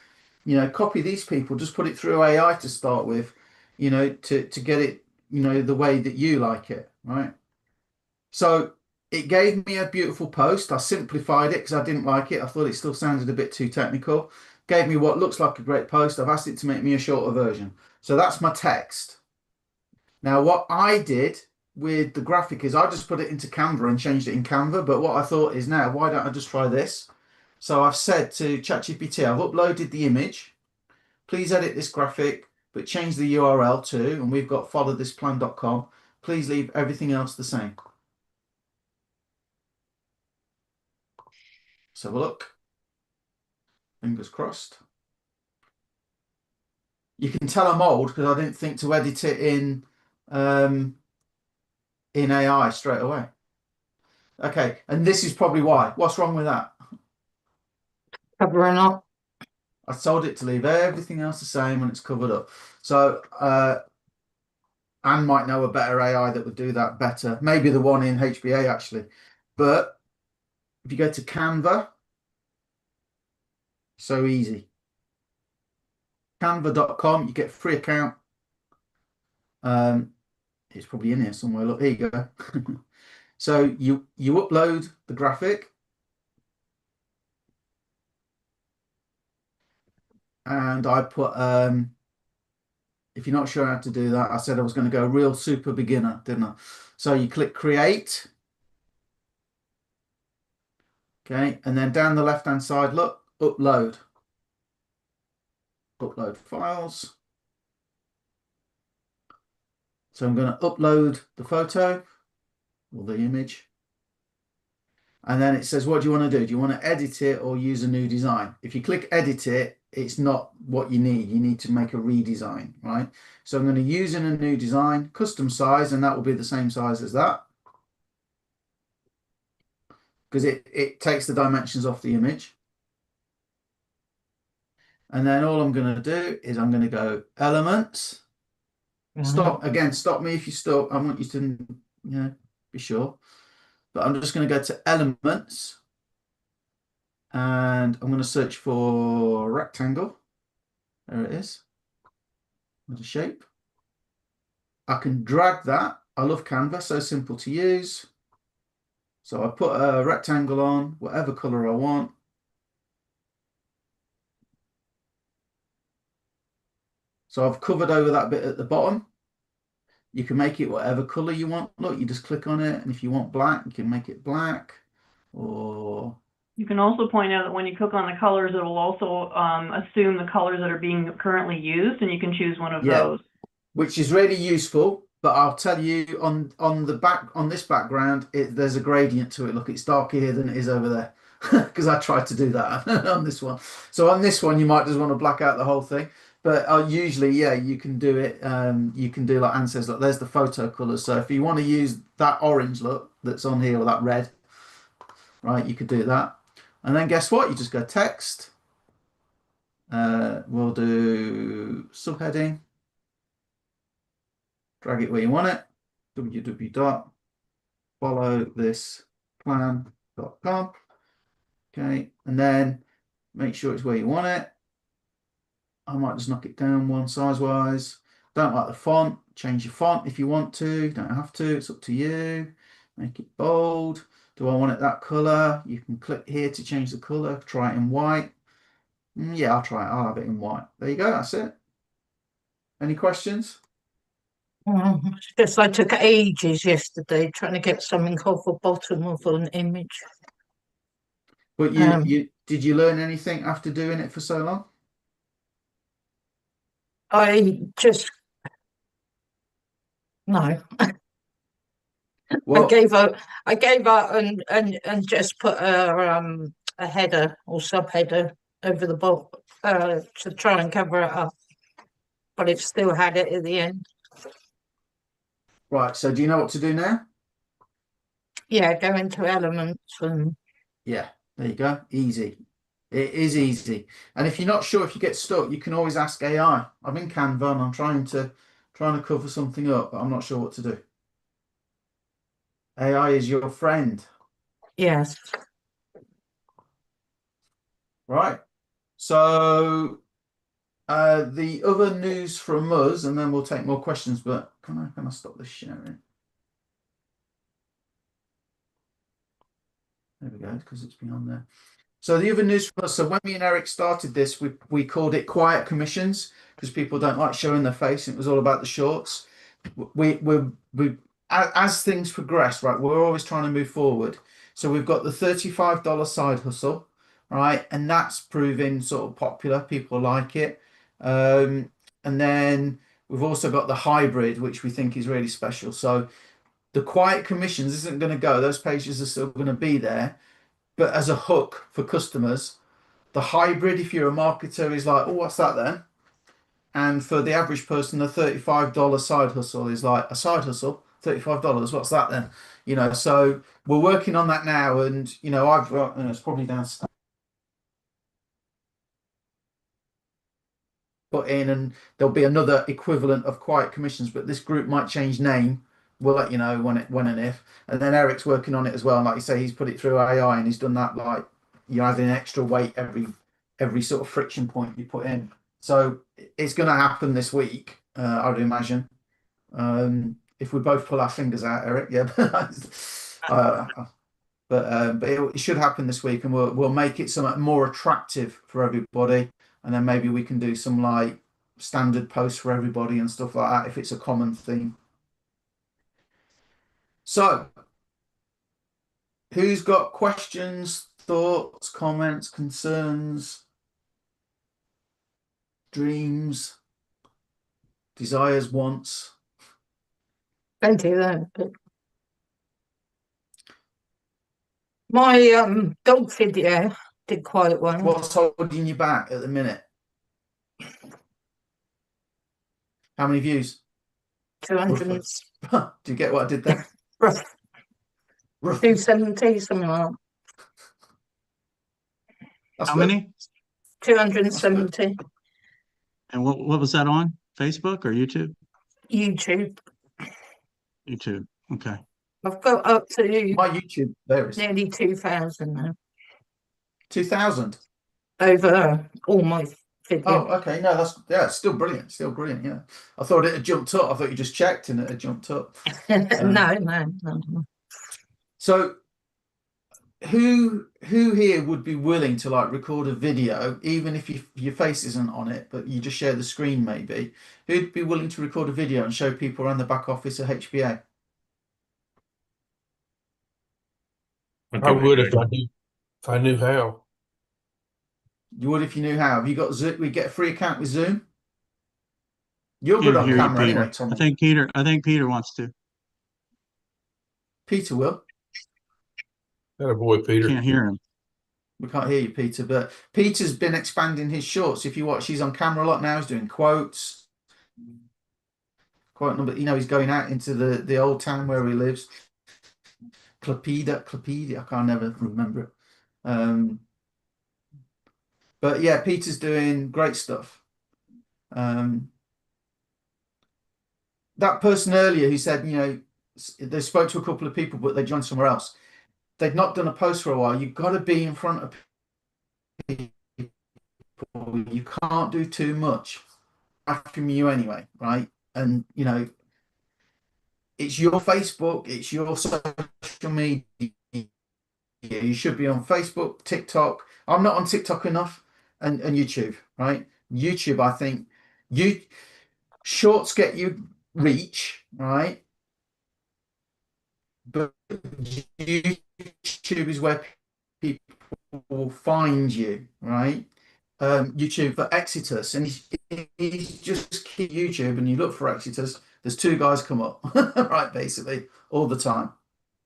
Copy these people. Just put it through AI to start with. To get it. The way that you like it, right? So it gave me a beautiful post. I simplified it because I didn't like it. I thought it still sounded a bit too technical. Gave me what looks like a great post. I've asked it to make me a shorter version. So that's my text. Now, what I did with the graphic is I just put it into Canva and changed it in Canva. But what I thought is, now, why don't I just try this? So I've said to ChatGPT, I've uploaded the image. Please edit this graphic, but change the URL to, and we've got followthisplan.com. Please leave everything else the same. Let's have a look. Fingers crossed. You can tell I'm old because I didn't think to edit it in AI straight away. Okay, and this is probably why. What's wrong with that? Covering up. I told it to leave everything else the same when it's covered up. So Anne might know a better AI that would do that better. Maybe the one in HBA actually. But if you go to Canva, so easy. Canva.com, you get a free account. It's probably in here somewhere. Look, here you go. So you upload the graphic. And I put if you're not sure how to do that, I said I was going to go real super beginner, didn't I? So you click create. Okay, and then down the left hand side, look, upload. Upload files. So I'm going to upload the photo or the image. And then it says, what do you want to do? Do you want to edit it or use a new design? If you click edit it, it's not what you need. You need to make a redesign, right? So I'm going to use in a new design, custom size, and that will be the same size as that. Because it takes the dimensions off the image. And then all I'm going to do is I'm going to go elements. Stop again. Stop me if you stop. I want you to, be sure. But I'm just going to go to elements. And I'm going to search for rectangle. There it is. With a shape. I can drag that. I love Canva, so simple to use. So I put a rectangle on, whatever color I want. So I've covered over that bit at the bottom. You can make it whatever color you want. Look, you just click on it. And if you want black, you can make it black. Or you can also point out that when you click on the colors, it will also assume the colors that are being currently used, and you can choose one of those. Which is really useful. But I'll tell you on this background, there's a gradient to it. Look, it's darker here than it is over there because I tried to do that on this one. So on this one, you might just want to black out the whole thing. But usually, you can do it. You can do like Anne says, look, there's the photo colors. So if you want to use that orange look that's on here or that red, right, you could do that. And then guess what? You just go text. We'll do subheading. Drag it where you want it. www.followthisplan.com. Okay, and then make sure it's where you want it. I might just knock it down one size wise. Don't like the font, change your font if you want to. You don't have to, it's up to you. Make it bold. Do I want it that color? You can click here to change the color. Try it in white. Yeah, I'll try it. I'll have it in white. There you go, that's it. Any questions? Just I took ages yesterday trying to get something off the bottom of an image. But did you learn anything after doing it for so long? No. Well, I gave up and just put a header or subheader over the bottom to try and cover it up, but it still had it at the end. Right, so do you know what to do now? Yeah, go into elements and yeah, there you go. Easy. It is easy. And if you're not sure, if you get stuck, you can always ask AI. I'm in Canva and I'm trying to cover something up, but I'm not sure what to do. AI is your friend. yes. Right. So the other news from us, and then we'll take more questions, but can I stop this sharing? There we go, because it's been on there. So the other news from us, so when me and Eric started this, we called it quiet commissions because people don't like showing their face. It was all about the shorts. We as things progress, right, we're always trying to move forward. So we've got the $35 side hustle, right? And that's proving sort of popular. People like it. And then we've also got the hybrid, which we think is really special. So the quiet commissions isn't going to go. Those pages are still going to be there. But as a hook for customers, the hybrid, if you're a marketer, is like, oh, what's that then? And for the average person, the $35 side hustle is like a side hustle $35. What's that then? You know, so we're working on that now, and you know, I've got it's probably downstairs. Put in, and there'll be another equivalent of quiet commissions, but this group might change name. We'll let you know when and if. And then Eric's working on it as well. And like you say, he's put it through AI, and he's done that, like you're adding extra weight every sort of friction point you put in. So it's going to happen this week, I would imagine. If we both pull our fingers out, Eric, yeah. But it should happen this week, and we'll make it somewhat more attractive for everybody. And then maybe we can do some like standard posts for everybody and stuff like that if it's a common theme. So, who's got questions, thoughts, comments, concerns, dreams, desires, wants? Plenty of that. But my dog video did quite well. What's holding you back at the minute? How many views? 200. Do you get what I did there? Rough. 270, something like that. That's How good. many? 270. And what was that on? Facebook or YouTube? YouTube. YouTube. Okay. I've got up to My YouTube varies. nearly 2,000 now 2,000. over all my videos. Oh, okay. No, it's still brilliant. Still brilliant. Yeah. I thought it had jumped up. I thought you just checked and it had jumped up. No. So who here would be willing to like record a video, even if your face isn't on it, but you just share the screen maybe? Who'd be willing to record a video and show people around the back office at HBA? I would if I knew how. You would if you knew how. Have you got Zoom? We get a free account with Zoom. You're good Can't on hear you, camera Peter. anyway, Tom. I think Peter wants to. Peter will. That boy, Peter. Can't hear him. We can't hear you, Peter, but Peter's been expanding his shorts. If you watch, he's on camera a lot now. He's doing quotes. Quote number, you know, he's going out into the old town where he lives. Clepida, I can't never remember it. But yeah, Peter's doing great stuff. That person earlier who said, you know, they spoke to a couple of people, but they joined somewhere else. They've not done a post for a while. You've got to be in front of people. You can't do too much from you anyway, right? And you know, it's your Facebook, it's your social media. You should be on Facebook, TikTok. I'm not on TikTok enough, and YouTube, right? YouTube, I think shorts get you reach, right? But YouTube is where people will find you, right? YouTube for Exitus, and he's just keep YouTube and you look for Exitus, there's two guys come up, right? Basically, all the time,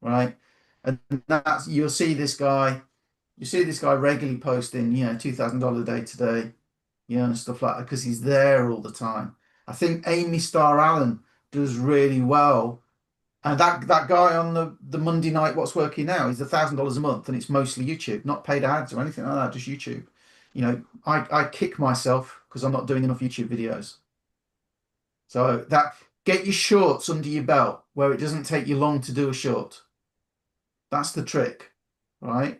right? And that's you'll see this guy regularly posting, you know, $2,000 a day today, you know, and stuff like that, because he's there all the time. I think Amy Starr Allen does really well. And that guy on the Monday night, What's Working Now, is $1,000 a month, and it's mostly YouTube, not paid ads or anything like that, just YouTube. You know, I kick myself because I'm not doing enough YouTube videos. So get your shorts under your belt where it doesn't take you long to do a short. That's the trick, right?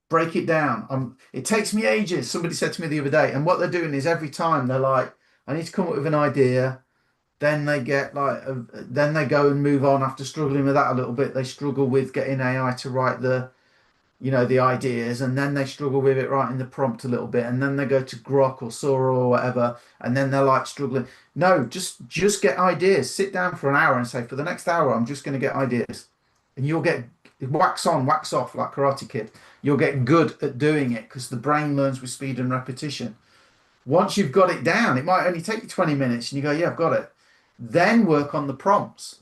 Break it down. It takes me ages. Somebody said to me the other day, and what they're doing is every time they're like, I need to come up with an idea. Then they get like, then they go and move on after struggling with that a little bit. They struggle with getting AI to write the ideas, and then they struggle with it writing the prompt a little bit, and then they go to Grok or Sora or whatever, and then they're like struggling. No, just get ideas. Sit down for an hour and say, for the next hour, I'm just going to get ideas, and you'll get wax on, wax off like Karate Kid. You'll get good at doing it because the brain learns with speed and repetition. Once you've got it down, it might only take you 20 minutes, and you go, yeah, I've got it. Then work on the prompts,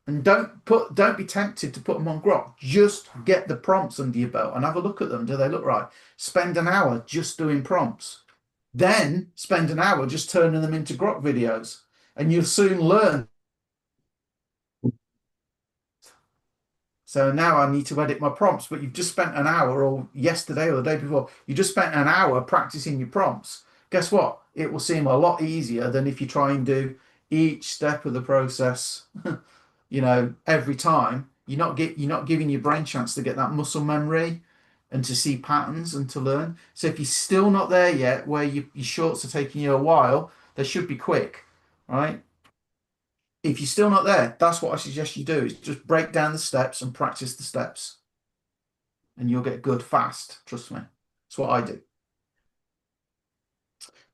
and don't be tempted to put them on Grok. Just get the prompts under your belt and have a look at them. Do they look right? Spend an hour just doing prompts, then spend an hour just turning them into Grok videos, and you'll soon learn So now I need to edit my prompts, but you've just spent an hour, or yesterday or the day before, you just spent an hour practicing your prompts. Guess what? It will seem a lot easier than if you try and do each step of the process, you know, every time. You're not giving your brain chance to get that muscle memory and to see patterns and to learn. So if you're still not there yet, where your shorts are taking you a while, they should be quick, right? If you're still not there, that's what I suggest you do, is just break down the steps and practice the steps. And you'll get good fast, trust me. That's what I do.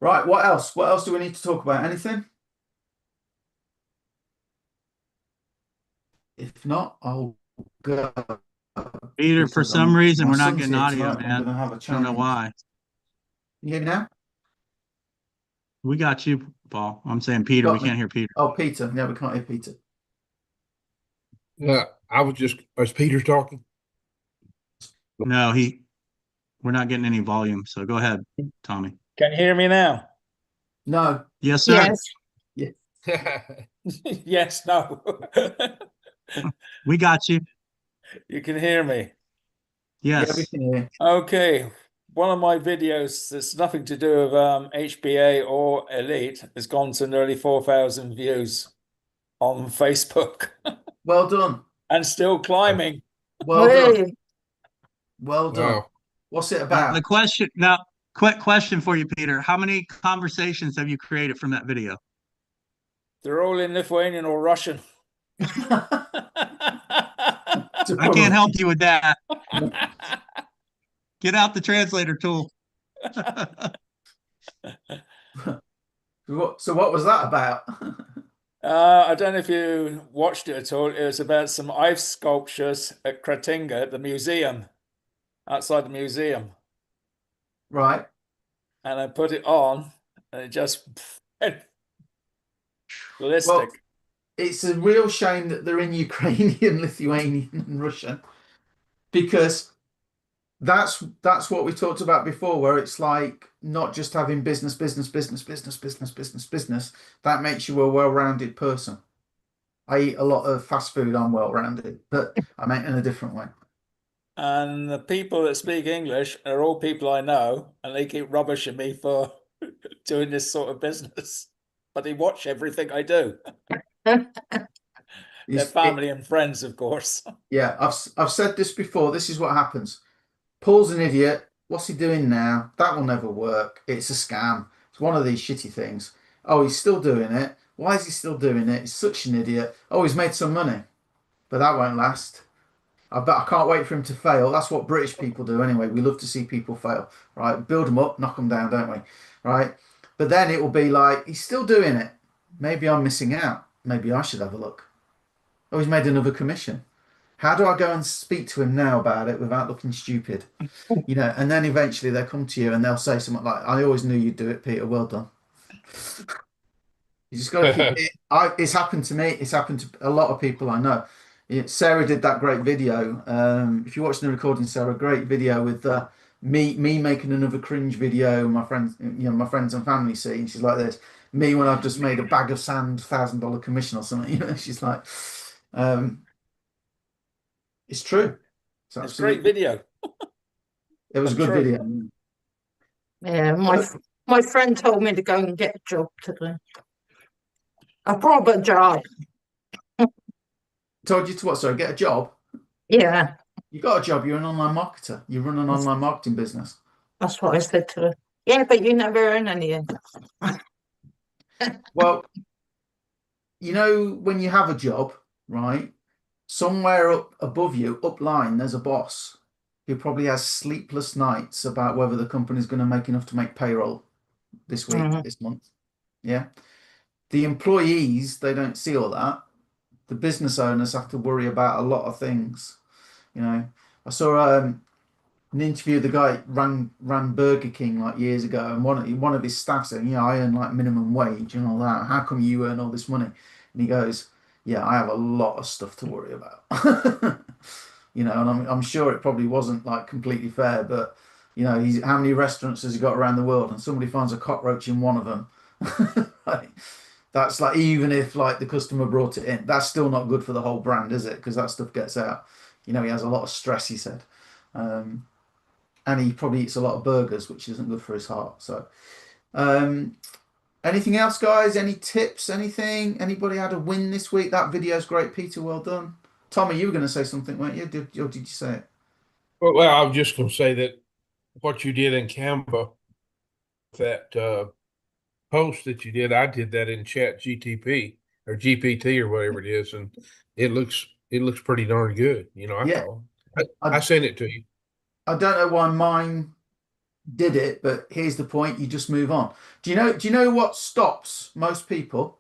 Right, what else? What else do we need to talk about? Anything? If not, I'll go. Peter, for some reason, my we're not son's getting here audio, tonight. I'm man. gonna have a I don't know challenge. why. Can you hear me now? We got you, Paul. I'm saying Peter. Got We me. can't hear Peter. Oh, Peter. No, we can't hear Peter. Is Peter talking? No, we're not getting any volume. So go ahead, Tommy. Can you hear me now? No. Yes, sir. Yes. Yes, no. We got you. You can hear me. Yeah, we Yes. can hear. Okay. One of my videos that's nothing to do with HBA or Elite has gone to nearly 4,000 views on Facebook Well done. and still climbing. Well done. Hey, Well done. Wow. What's it The about? question now, quick question for you, Peter. How many conversations have you created from that video? They're all in Lithuanian or Russian. I can't help you with that. Get out the translator tool. So what was that about? I don't know if you watched it at all. It was about some ice sculptures at Kretinga at the museum, outside the museum. Right. And I put it on and it just went ballistic. Well, it's a real shame that they're in Ukrainian, Lithuanian, and Russian, because that's what we talked about before, where it's like not just having business. That makes you a well-rounded person. I eat a lot of fast food. I'm well-rounded, but I meant in a different way. And the people that speak English are all people I know, and they keep rubbishing me for doing this sort of business. But they watch everything I do. Their family and friends, of course. Yeah, I've said this before. This is what happens. Paul's an idiot. What's he doing now? That will never work. It's a scam. It's one of these shitty things. Oh, he's still doing it. Why is he still doing it? He's such an idiot. Oh, he's made some money. But that won't last. I can't wait for him to fail. That's what British people do anyway. We love to see people fail, right? Build them up, knock them down, don't we? Right? But then it will be like, he's still doing it. Maybe I'm missing out. Maybe I should have a look. Oh, he's made another commission. How do I go and speak to him now about it without looking stupid? You know, and then eventually they'll come to you and they'll say something like, I always knew you'd do it, Peter. Well done. You just got to keep it. It's happened to me. It's happened to a lot of people I know. Sarah did that great video. If you watch the recording, Sarah, great video with me making another cringe video. My friends, my friends and family see. And she's like this. Me when I've just made a bag of sand, $1,000 commission or something. You know, she's like, it's true. It's a great video. It was a good video. yeah, my friend told me to go and get a job today. A proper job. Told you to what? Sorry, get a job. Yeah, You got a job. You're an online marketer. You run an online marketing business. that's what I said to her. Yeah, but you never earn anything. Well, you know, when you have a job, right? Somewhere up above you, upline, there's a boss who probably has sleepless nights about whether the company's going to make enough to make payroll this week, this month. Yeah. The employees, they don't see all that. The business owners have to worry about a lot of things. You know, I saw an interview. The guy ran Burger King like years ago, and one of his staff said, "Yeah, I earn like minimum wage and all that. How come you earn all this money?" And he goes, "Yeah, I have a lot of stuff to worry about." You know, and I'm sure it probably wasn't like completely fair, but you know, how many restaurants has he got around the world, and somebody finds a cockroach in one of them. Right? That's like, even if like the customer brought it in, that's still not good for the whole brand, is it? Because that stuff gets out. You know, he has a lot of stress, he said. And he probably eats a lot of burgers, which isn't good for his heart. So, anything else, guys? Any tips? Anything? Anybody had a win this week? That video's great, Peter. Well done. Tommy, you were going to say something, weren't you? Did you say it? Well, I was just going to say that what you did in Canva, that post that you did, I did that in Chat GTP or GPT or whatever it is, and it looks pretty darn good. You know, I sent it to you. I don't know why mine did it, but here's the point: you just move on. Do you know what stops most people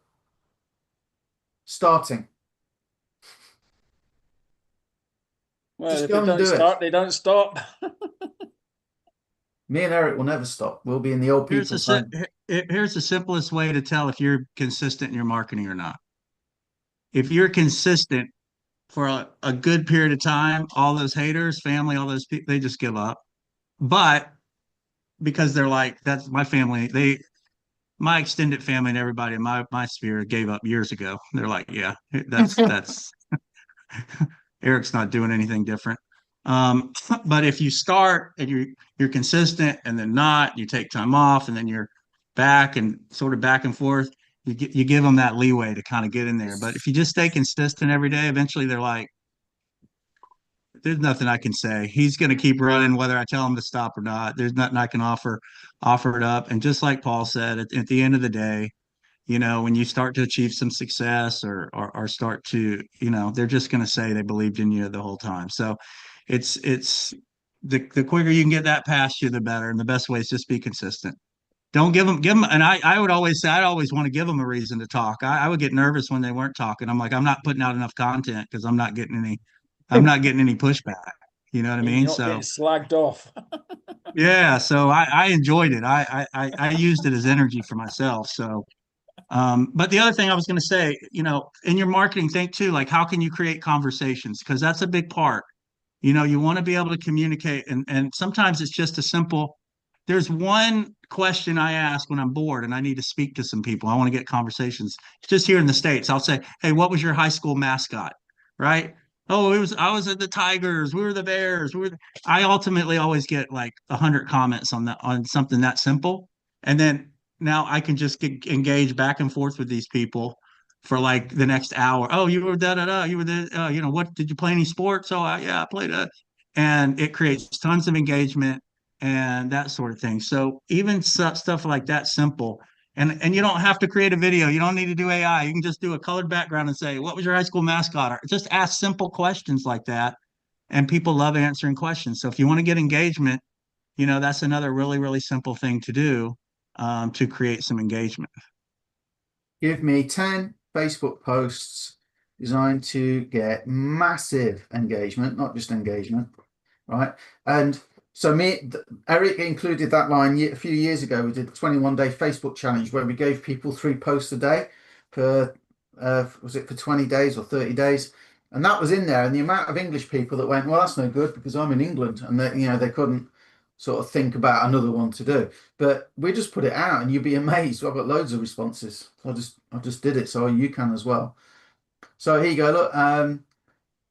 starting? Well, Just if go they and don't do start, it. they don't stop. Me and Eric will never stop. We'll be in the old Here's people. here's the simplest way to tell if you're consistent in your marketing or not. If you're consistent for a good period of time, all those haters, family, all those people, they just give up. But because they're like, that's my family, my extended family and everybody in my sphere gave up years ago. They're like, yeah, that's Eric's not doing anything different. But if you start and you're consistent and then not, you take time off and then you're back and sort of back and forth, you give them that leeway to kind of get in there. But if you just stay consistent every day, eventually they're like, there's nothing I can say. He's going to keep running whether I tell him to stop or not. There's nothing I can offer it up. And just like Paul said, at the end of the day, you know, when you start to achieve some success or start to, you know, they're just going to say they believed in you the whole time. So it's the quicker you can get that past you, the better. And the best way is just be consistent. Don't give them. And I would always say, I'd always want to give them a reason to talk. I would get nervous when they weren't talking. I'm like, I'm not putting out enough content because I'm not getting any pushback. You know what I mean? You're not So getting slagged off. yeah, so I enjoyed it. I used it as energy for myself. So but the other thing I was going to say, you know, in your marketing, think too, like how can you create conversations? Because that's a big part. You know, you want to be able to communicate, and sometimes it's just a simple. There's one question I ask when I'm bored and I need to speak to some people. I want to get conversations. Just here in the States, I'll say, "Hey, what was your high school mascot?" Right? Oh, I was at the Tigers. We were the Bears. I ultimately always get like 100 comments on something that simple, and then now I can just engage back and forth with these people for like the next hour. Oh, you were da da da. You were the you know, what did you play any sports? Oh, yeah, I played and it creates tons of engagement and that sort of thing. So even stuff like that, simple. And you don't have to create a video. You don't need to do AI. You can just do a colored background and say, "What was your high school mascot?" Or just ask simple questions like that. And people love answering questions. So if you want to get engagement, you know, that's another really, really simple thing to do to create some engagement. Give me 10 Facebook posts designed to get massive engagement, not just engagement, right? And so Eric included that line a few years ago. We did a 21-day Facebook challenge where we gave people 3 posts a day for was it for 20 days or 30 days? And that was in there. And the amount of English people that went, well, that's no good because I'm in England, and they couldn't sort of think about another one to do. But we just put it out and you'd be amazed. I've got loads of responses. I just did it, so you can as well. So here you go. Look,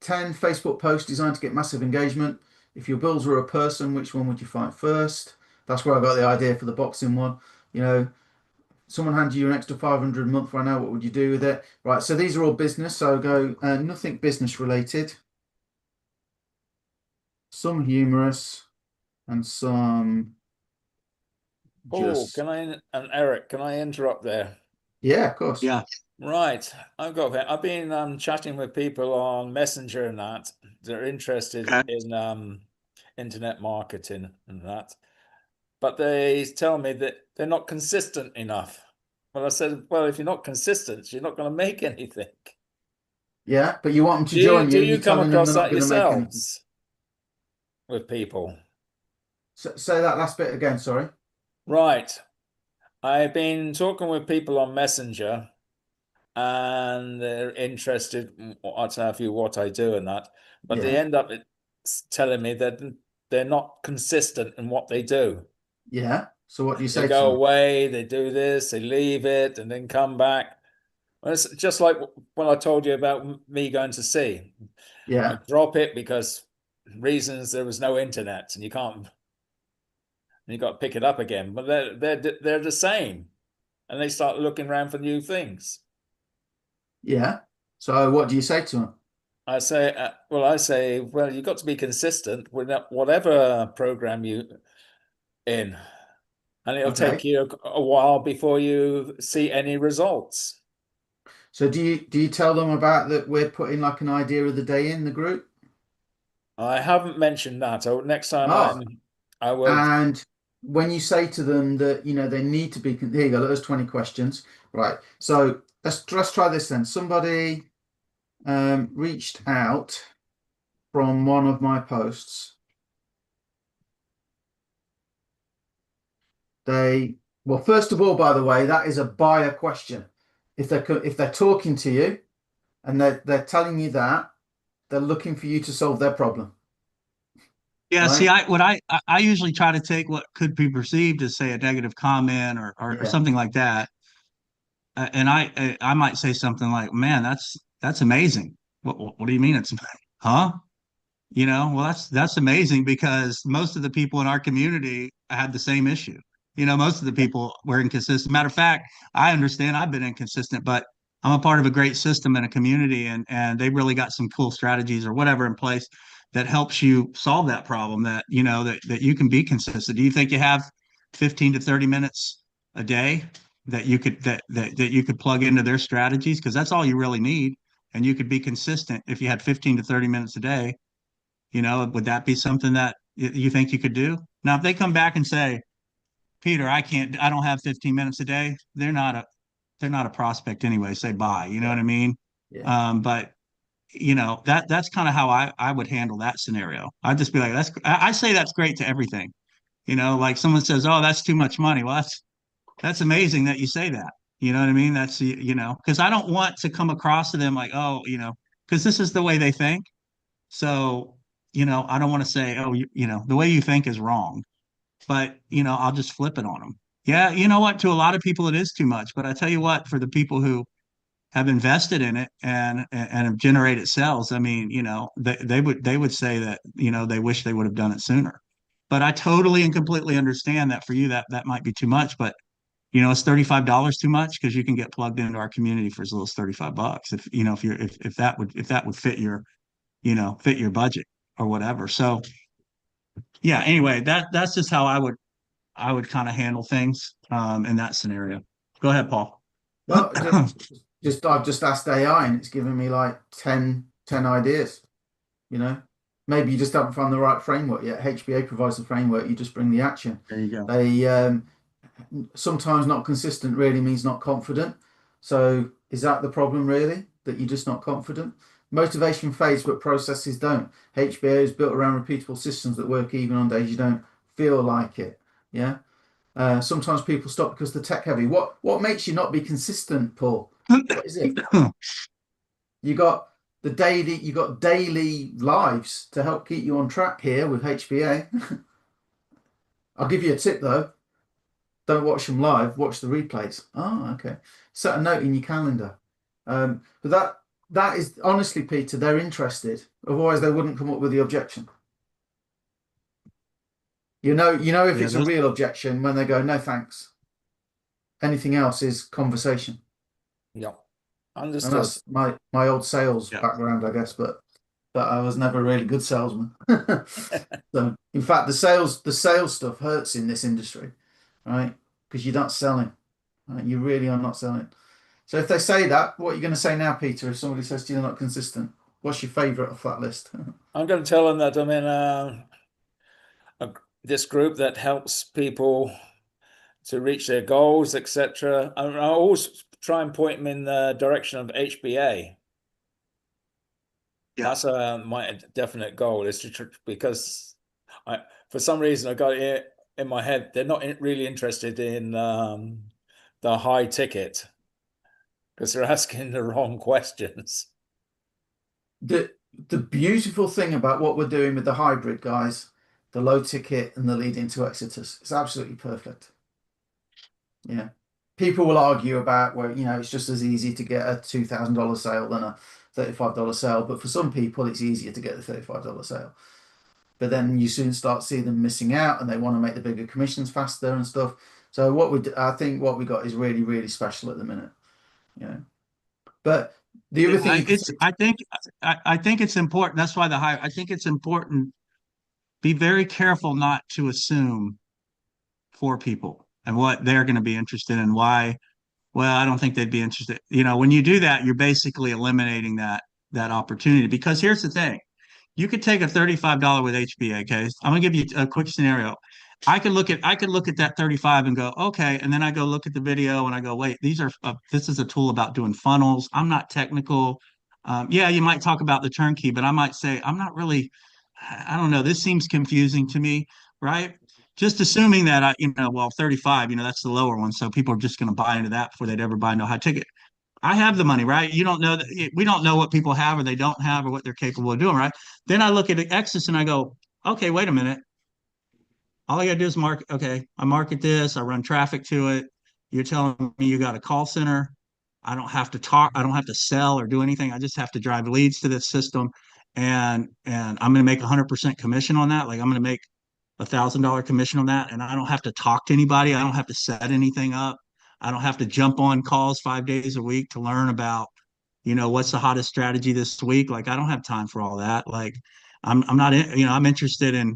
10 Facebook posts designed to get massive engagement. If your bills were a person, which one would you fight first? That's where I got the idea for the boxing one. You know, someone handed you an extra 500 a month right now, what would you do with it? Right, so these are all business. So go nothing business related. Some humorous and some just... and Eric, can I interrupt there? Yeah, of course. Yeah. Right. I've been chatting with people on Messenger and that. They're interested in internet marketing and that. But they tell me that they're not consistent enough. Well, I said, well, if you're not consistent, you're not going to make anything. Yeah, but you want them to join you. Do you come across that yourselves with people? Say that last bit again, sorry. Right. I've been talking with people on Messenger and they're interested in what I do and that, but they end up telling me that they're not consistent in what they do. Yeah. So what do you say? They go away, they do this, they leave it, and then come back. Well, it's just like when I told you about me going to sea. Yeah. drop it because reasons there was no internet and you can't. You got to pick it up again, but they're the same, and they start looking around for new things. Yeah. So what do you say to them? I say, well, you've got to be consistent with whatever program you in, and it'll take you a while before you see any results. So do you tell them about that we're putting like an idea of the day in the group? I haven't mentioned that. Next time I will. And when you say to them that, you know, they need to be, here you go, there's 20 questions. Right. So let's try this then. Somebody reached out from one of my posts. Well, first of all, by the way, that is a buyer question. If they're talking to you and they're telling you that, they're looking for you to solve their problem. Yeah, Right? see, I usually try to take what could be perceived as, say, a negative comment or something like that, and I might say something like, "Man, that's amazing." What do you mean it's, huh? You know, well, that's amazing because most of the people in our community had the same issue. You know, most of the people were inconsistent. Matter of fact, I understand I've been inconsistent, but I'm a part of a great system in a community, and they really got some cool strategies or whatever in place that helps you solve that problem, that, you know, that you can be consistent. Do you think you have 15 to 30 minutes a day that you could that you could plug into their strategies? Because that's all you really need, and you could be consistent if you had 15 to 30 minutes a day. You know, would that be something that you think you could do? Now, if they come back and say, Peter, I don't have 15 minutes a day, they're not a prospect anyway. Say bye. You know what I mean? Yeah. But you know, that's kind of how I would handle that scenario. I'd just be like, I say that's great to everything. You know, like someone says, "Oh, that's too much money." Well, that's amazing that you say that. You know what I mean? That's, you know, because I don't want to come across to them like, oh, you know, because this is the way they think. So, you know, I don't want to say, oh, you know, the way you think is wrong, but, you know, I'll just flip it on them. Yeah, you know what? To a lot of people, it is too much. But I tell you what, for the people who have invested in it and have generated sales, I mean, you know, they would say that, you know, they wish they would have done it sooner. But I totally and completely understand that for you, that might be too much. But, you know, it's $35 too much because you can get plugged into our community for as little as $35. If, you know, if that would fit your, you know, fit your budget or whatever. So yeah, anyway, that's just how I would kind of handle things in that scenario. Go ahead, Paul. Well, I've just asked AI and it's given me like 10 ideas. You know, maybe you just haven't found the right framework yet. HBA provides the framework, you just bring the action. There you go. They sometimes not consistent really means not confident. So is that the problem really, that you're just not confident? Motivation fades, but processes don't. HBA is built around repeatable systems that work even on days you don't feel like it. Yeah. Sometimes people stop because they're tech heavy. What makes you not be consistent, Paul? What is it? You got daily lives to help keep you on track here with HBA. I'll give you a tip though. Don't watch them live, watch the replays. Oh, okay. Set a note in your calendar. But that is honestly, Peter, they're interested. Otherwise they wouldn't come up with the objection. You know if it's a real objection when they go, no thanks. Anything else is conversation. Yeah. Understood. And that's my old sales background, I guess, but I was never a really good salesman. So in fact the sales stuff hurts in this industry, right? Because you're not selling. Right? You really are not selling. So if they say that, what are you going to say now, Peter, if somebody says to you they're not consistent? What's your favorite off that list? I'm going to tell them that I'm in this group that helps people to reach their goals, etc. I always try and point them in the direction of HBA. Yeah. That's my definite goal, is to because for some reason I got it in my head they're not really interested in the high ticket because they're asking the wrong questions. The beautiful thing about what we're doing with the hybrid guys, the low ticket and the lead into Exitus, it's absolutely perfect. Yeah. People will argue about, well, you know, it's just as easy to get a $2,000 sale than $35 sale. But for some people, it's easier to get the $35 sale. But then you soon start seeing them missing out, and they want to make the bigger commissions faster and stuff. So I think what we got is really, really special at the minute. But the other thing, I think it's important. That's why I think it's important. Be very careful not to assume for people and what they're going to be interested in. Why? Well, I don't think they'd be interested. When you do that, you're basically eliminating that opportunity. Because here's the thing: you could take a $35 with HBA case. I'm gonna give you a quick scenario. I could look at that 35 and go, okay, and then I go look at the video and I go, wait, this is a tool about doing funnels. I'm not technical. Yeah, you might talk about the turnkey, but I might say I'm not really. I don't know. This seems confusing to me, right? Just assuming that 35, that's the lower one, so people are just going to buy into that before they'd ever buy No High Ticket. I have the money, right? You don't know that. We don't know what people have or they don't have or what they're capable of doing, right? Then I look at Exodus and I go, okay, wait a minute. All I got to do is market. Okay, I market this. I run traffic to it. You're telling me you got a call center. I don't have to talk. I don't have to sell or do anything. I just have to drive leads to this system. And I'm going to make 100% commission on that. Like I'm going to make $1,000 commission on that. And I don't have to talk to anybody. I don't have to set anything up. I don't have to jump on calls 5 days a week to learn about, what's the hottest strategy this week. Like I don't have time for all that. Like I'm not, I'm interested in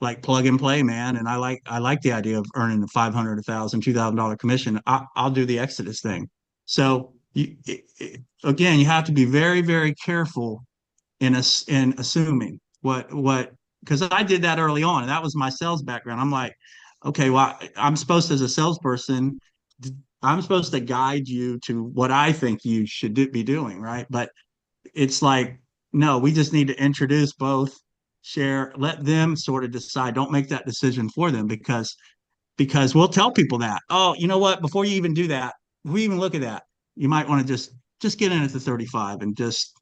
like plug and play, man. And I like the idea of earning a $500, $1,000, $2,000 commission. I'll do the Exodus thing. So again, you have to be very, very careful in assuming because I did that early on, and that was my sales background. I'm like, okay, well, I'm supposed to, as a salesperson, I'm supposed to guide you to what I think you should be doing, right? But it's like, no, we just need to introduce both, share, let them sort of decide. Don't make that decision for them because we'll tell people that, oh, you know what? Before you even do that, if we even look at that, you might want to just get in at the 35 and just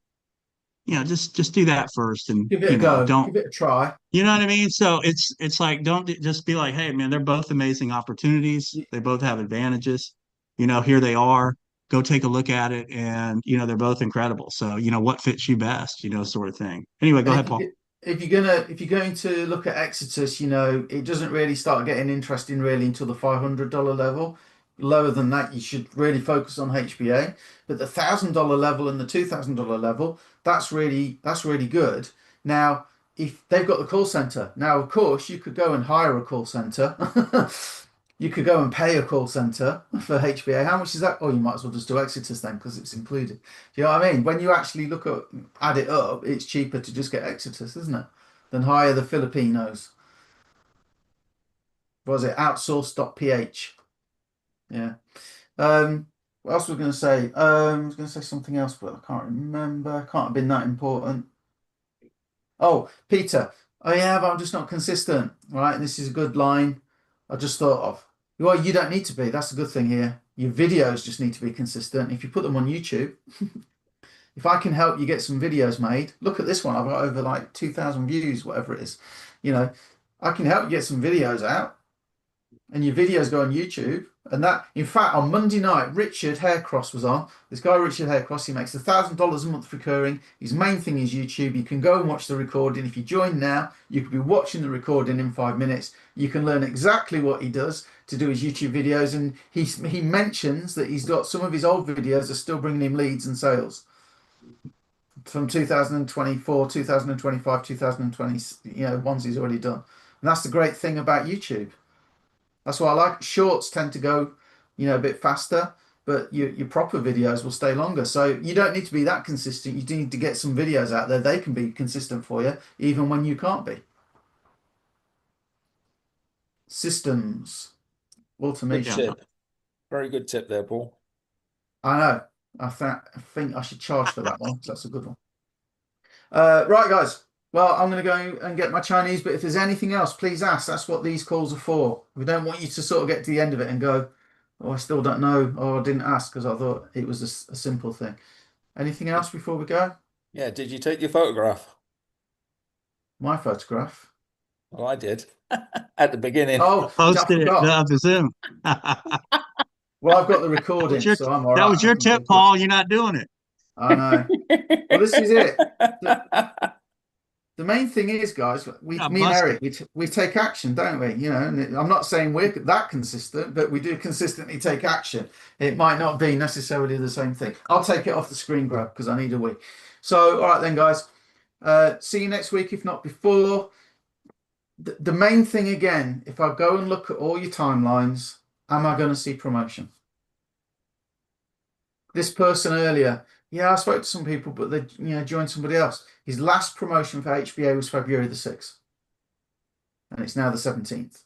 do that first and give it a go. Give it a try. You know what I mean? So it's like, don't just be like, hey man, they're both amazing opportunities. They both have advantages. Here they are. Go take a look at it, and they're both incredible. So what fits you best, sort of thing. Anyway, go ahead, Paul. If you're going to look at Exodus, it doesn't really start getting interesting really until the $500 level. Lower than that, you should really focus on HBA. But the $1,000 level and the $2,000 level, that's really good. Now, if they've got the call center, now of course you could go and hire a call center. You could go and pay a call center for HBA. How much is that? Oh, you might as well just do Exodus then because it's included. Do you know what I mean? When you actually add it up, it's cheaper to just get Exodus, isn't it? Than hire the Filipinos. What was it? Outsource.ph. Yeah. What else was I going to say? I was going to say something else, but I can't remember. Can't have been that important. Oh, Peter. Oh yeah, but I'm just not consistent, right? And this is a good line I just thought of. Well, you don't need to be. That's a good thing here. Your videos just need to be consistent. If you put them on YouTube, if I can help you get some videos made, look at this one. I've got over like 2,000 views, whatever it is. I can help you get some videos out. And your videos go on YouTube, and that, in fact, on Monday night, Richard Haircross was on. This guy, Richard Haircross, he makes $1,000 a month recurring. His main thing is YouTube. You can go and watch the recording. If you join now, you could be watching the recording in 5 minutes. You can learn exactly what he does to do his YouTube videos, and he mentions that he's got some of his old videos are still bringing him leads and sales from 2024, 2025, 2020. Ones he's already done, and that's the great thing about YouTube. That's why I like shorts. Tend to go, a bit faster, but your proper videos will stay longer. So you don't need to be that consistent. You do need to get some videos out there. They can be consistent for you, even when you can't be. Systems, automation. Good tip. Very good tip there, Paul. I know. I think I should charge for that one. That's a good one. Right, guys. Well, I'm going to go and get my Chinese, but if there's anything else, please ask. That's what these calls are for. We don't want you to sort of get to the end of it and go, oh, I still don't know, or I didn't ask because I thought it was a simple thing. Anything else before we go? Yeah, did you take your photograph? My photograph? Well, I did. At the beginning. Oh, posted it on the Zoom. Well, I've got the recording, so I'm all right. That was your tip, Paul. You're not doing it. I know. Well, this is it. The main thing is, guys, me and Eric, we take action, don't we? You know, and I'm not saying we're that consistent, but we do consistently take action. It might not be necessarily the same thing. I'll take it off the screen grab because I need a wee. So, all right then, guys. See you next week, if not before. The main thing again, if I go and look at all your timelines, am I going to see promotion? This person earlier, yeah, I spoke to some people, but they joined somebody else. His last promotion for HBA was February the 6th. And it's now the 17th.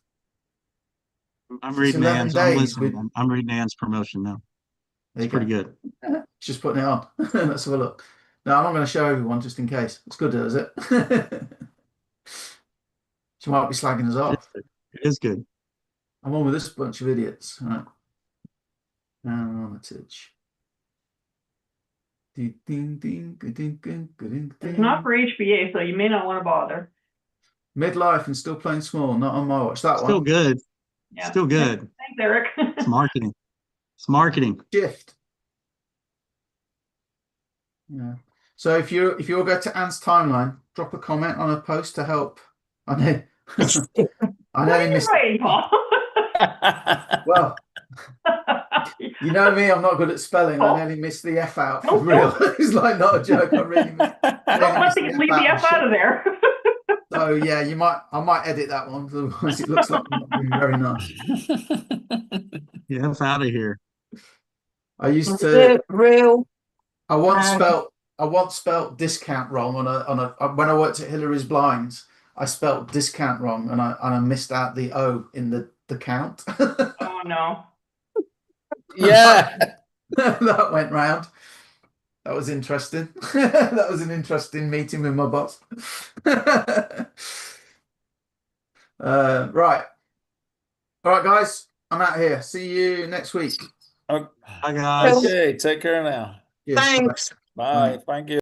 I'm reading Ann's. I'm reading Ann's promotion now. It's pretty good. Just putting it on. Let's have a look. No, I'm not going to show everyone just in case. It's good, is it? She might be slagging us off. It is good. I'm on with this bunch of idiots. All right. It's not for HBA, so you may not want to bother. Midlife and still playing small, not on my watch. That still one. Good. Yeah. Still good. Thanks, Eric. It's marketing. It's marketing. Shift. Yeah. So if you all go to Anne's timeline, drop a comment on a post to help. I know. I know you missed. Right, Paul. Well, you know me, I'm not good at spelling. I nearly missed the F out for real. It's like not a joke. I really missed. Leave the F out of there. So yeah, I might edit that one, otherwise it looks like I'm not being very nice. Yeah, F out of here. I used to real. I once spelt discount wrong on a when I worked at Hillary's Blinds. I spelt discount wrong and I missed out the O in the count. Oh no. Yeah. That went round. That was interesting. That was an interesting meeting with my boss. Right. All right, guys. I'm out here. See you next week. Okay. Bye, guys. Okay, take care now. Yes, Thanks. Bye. Thank you.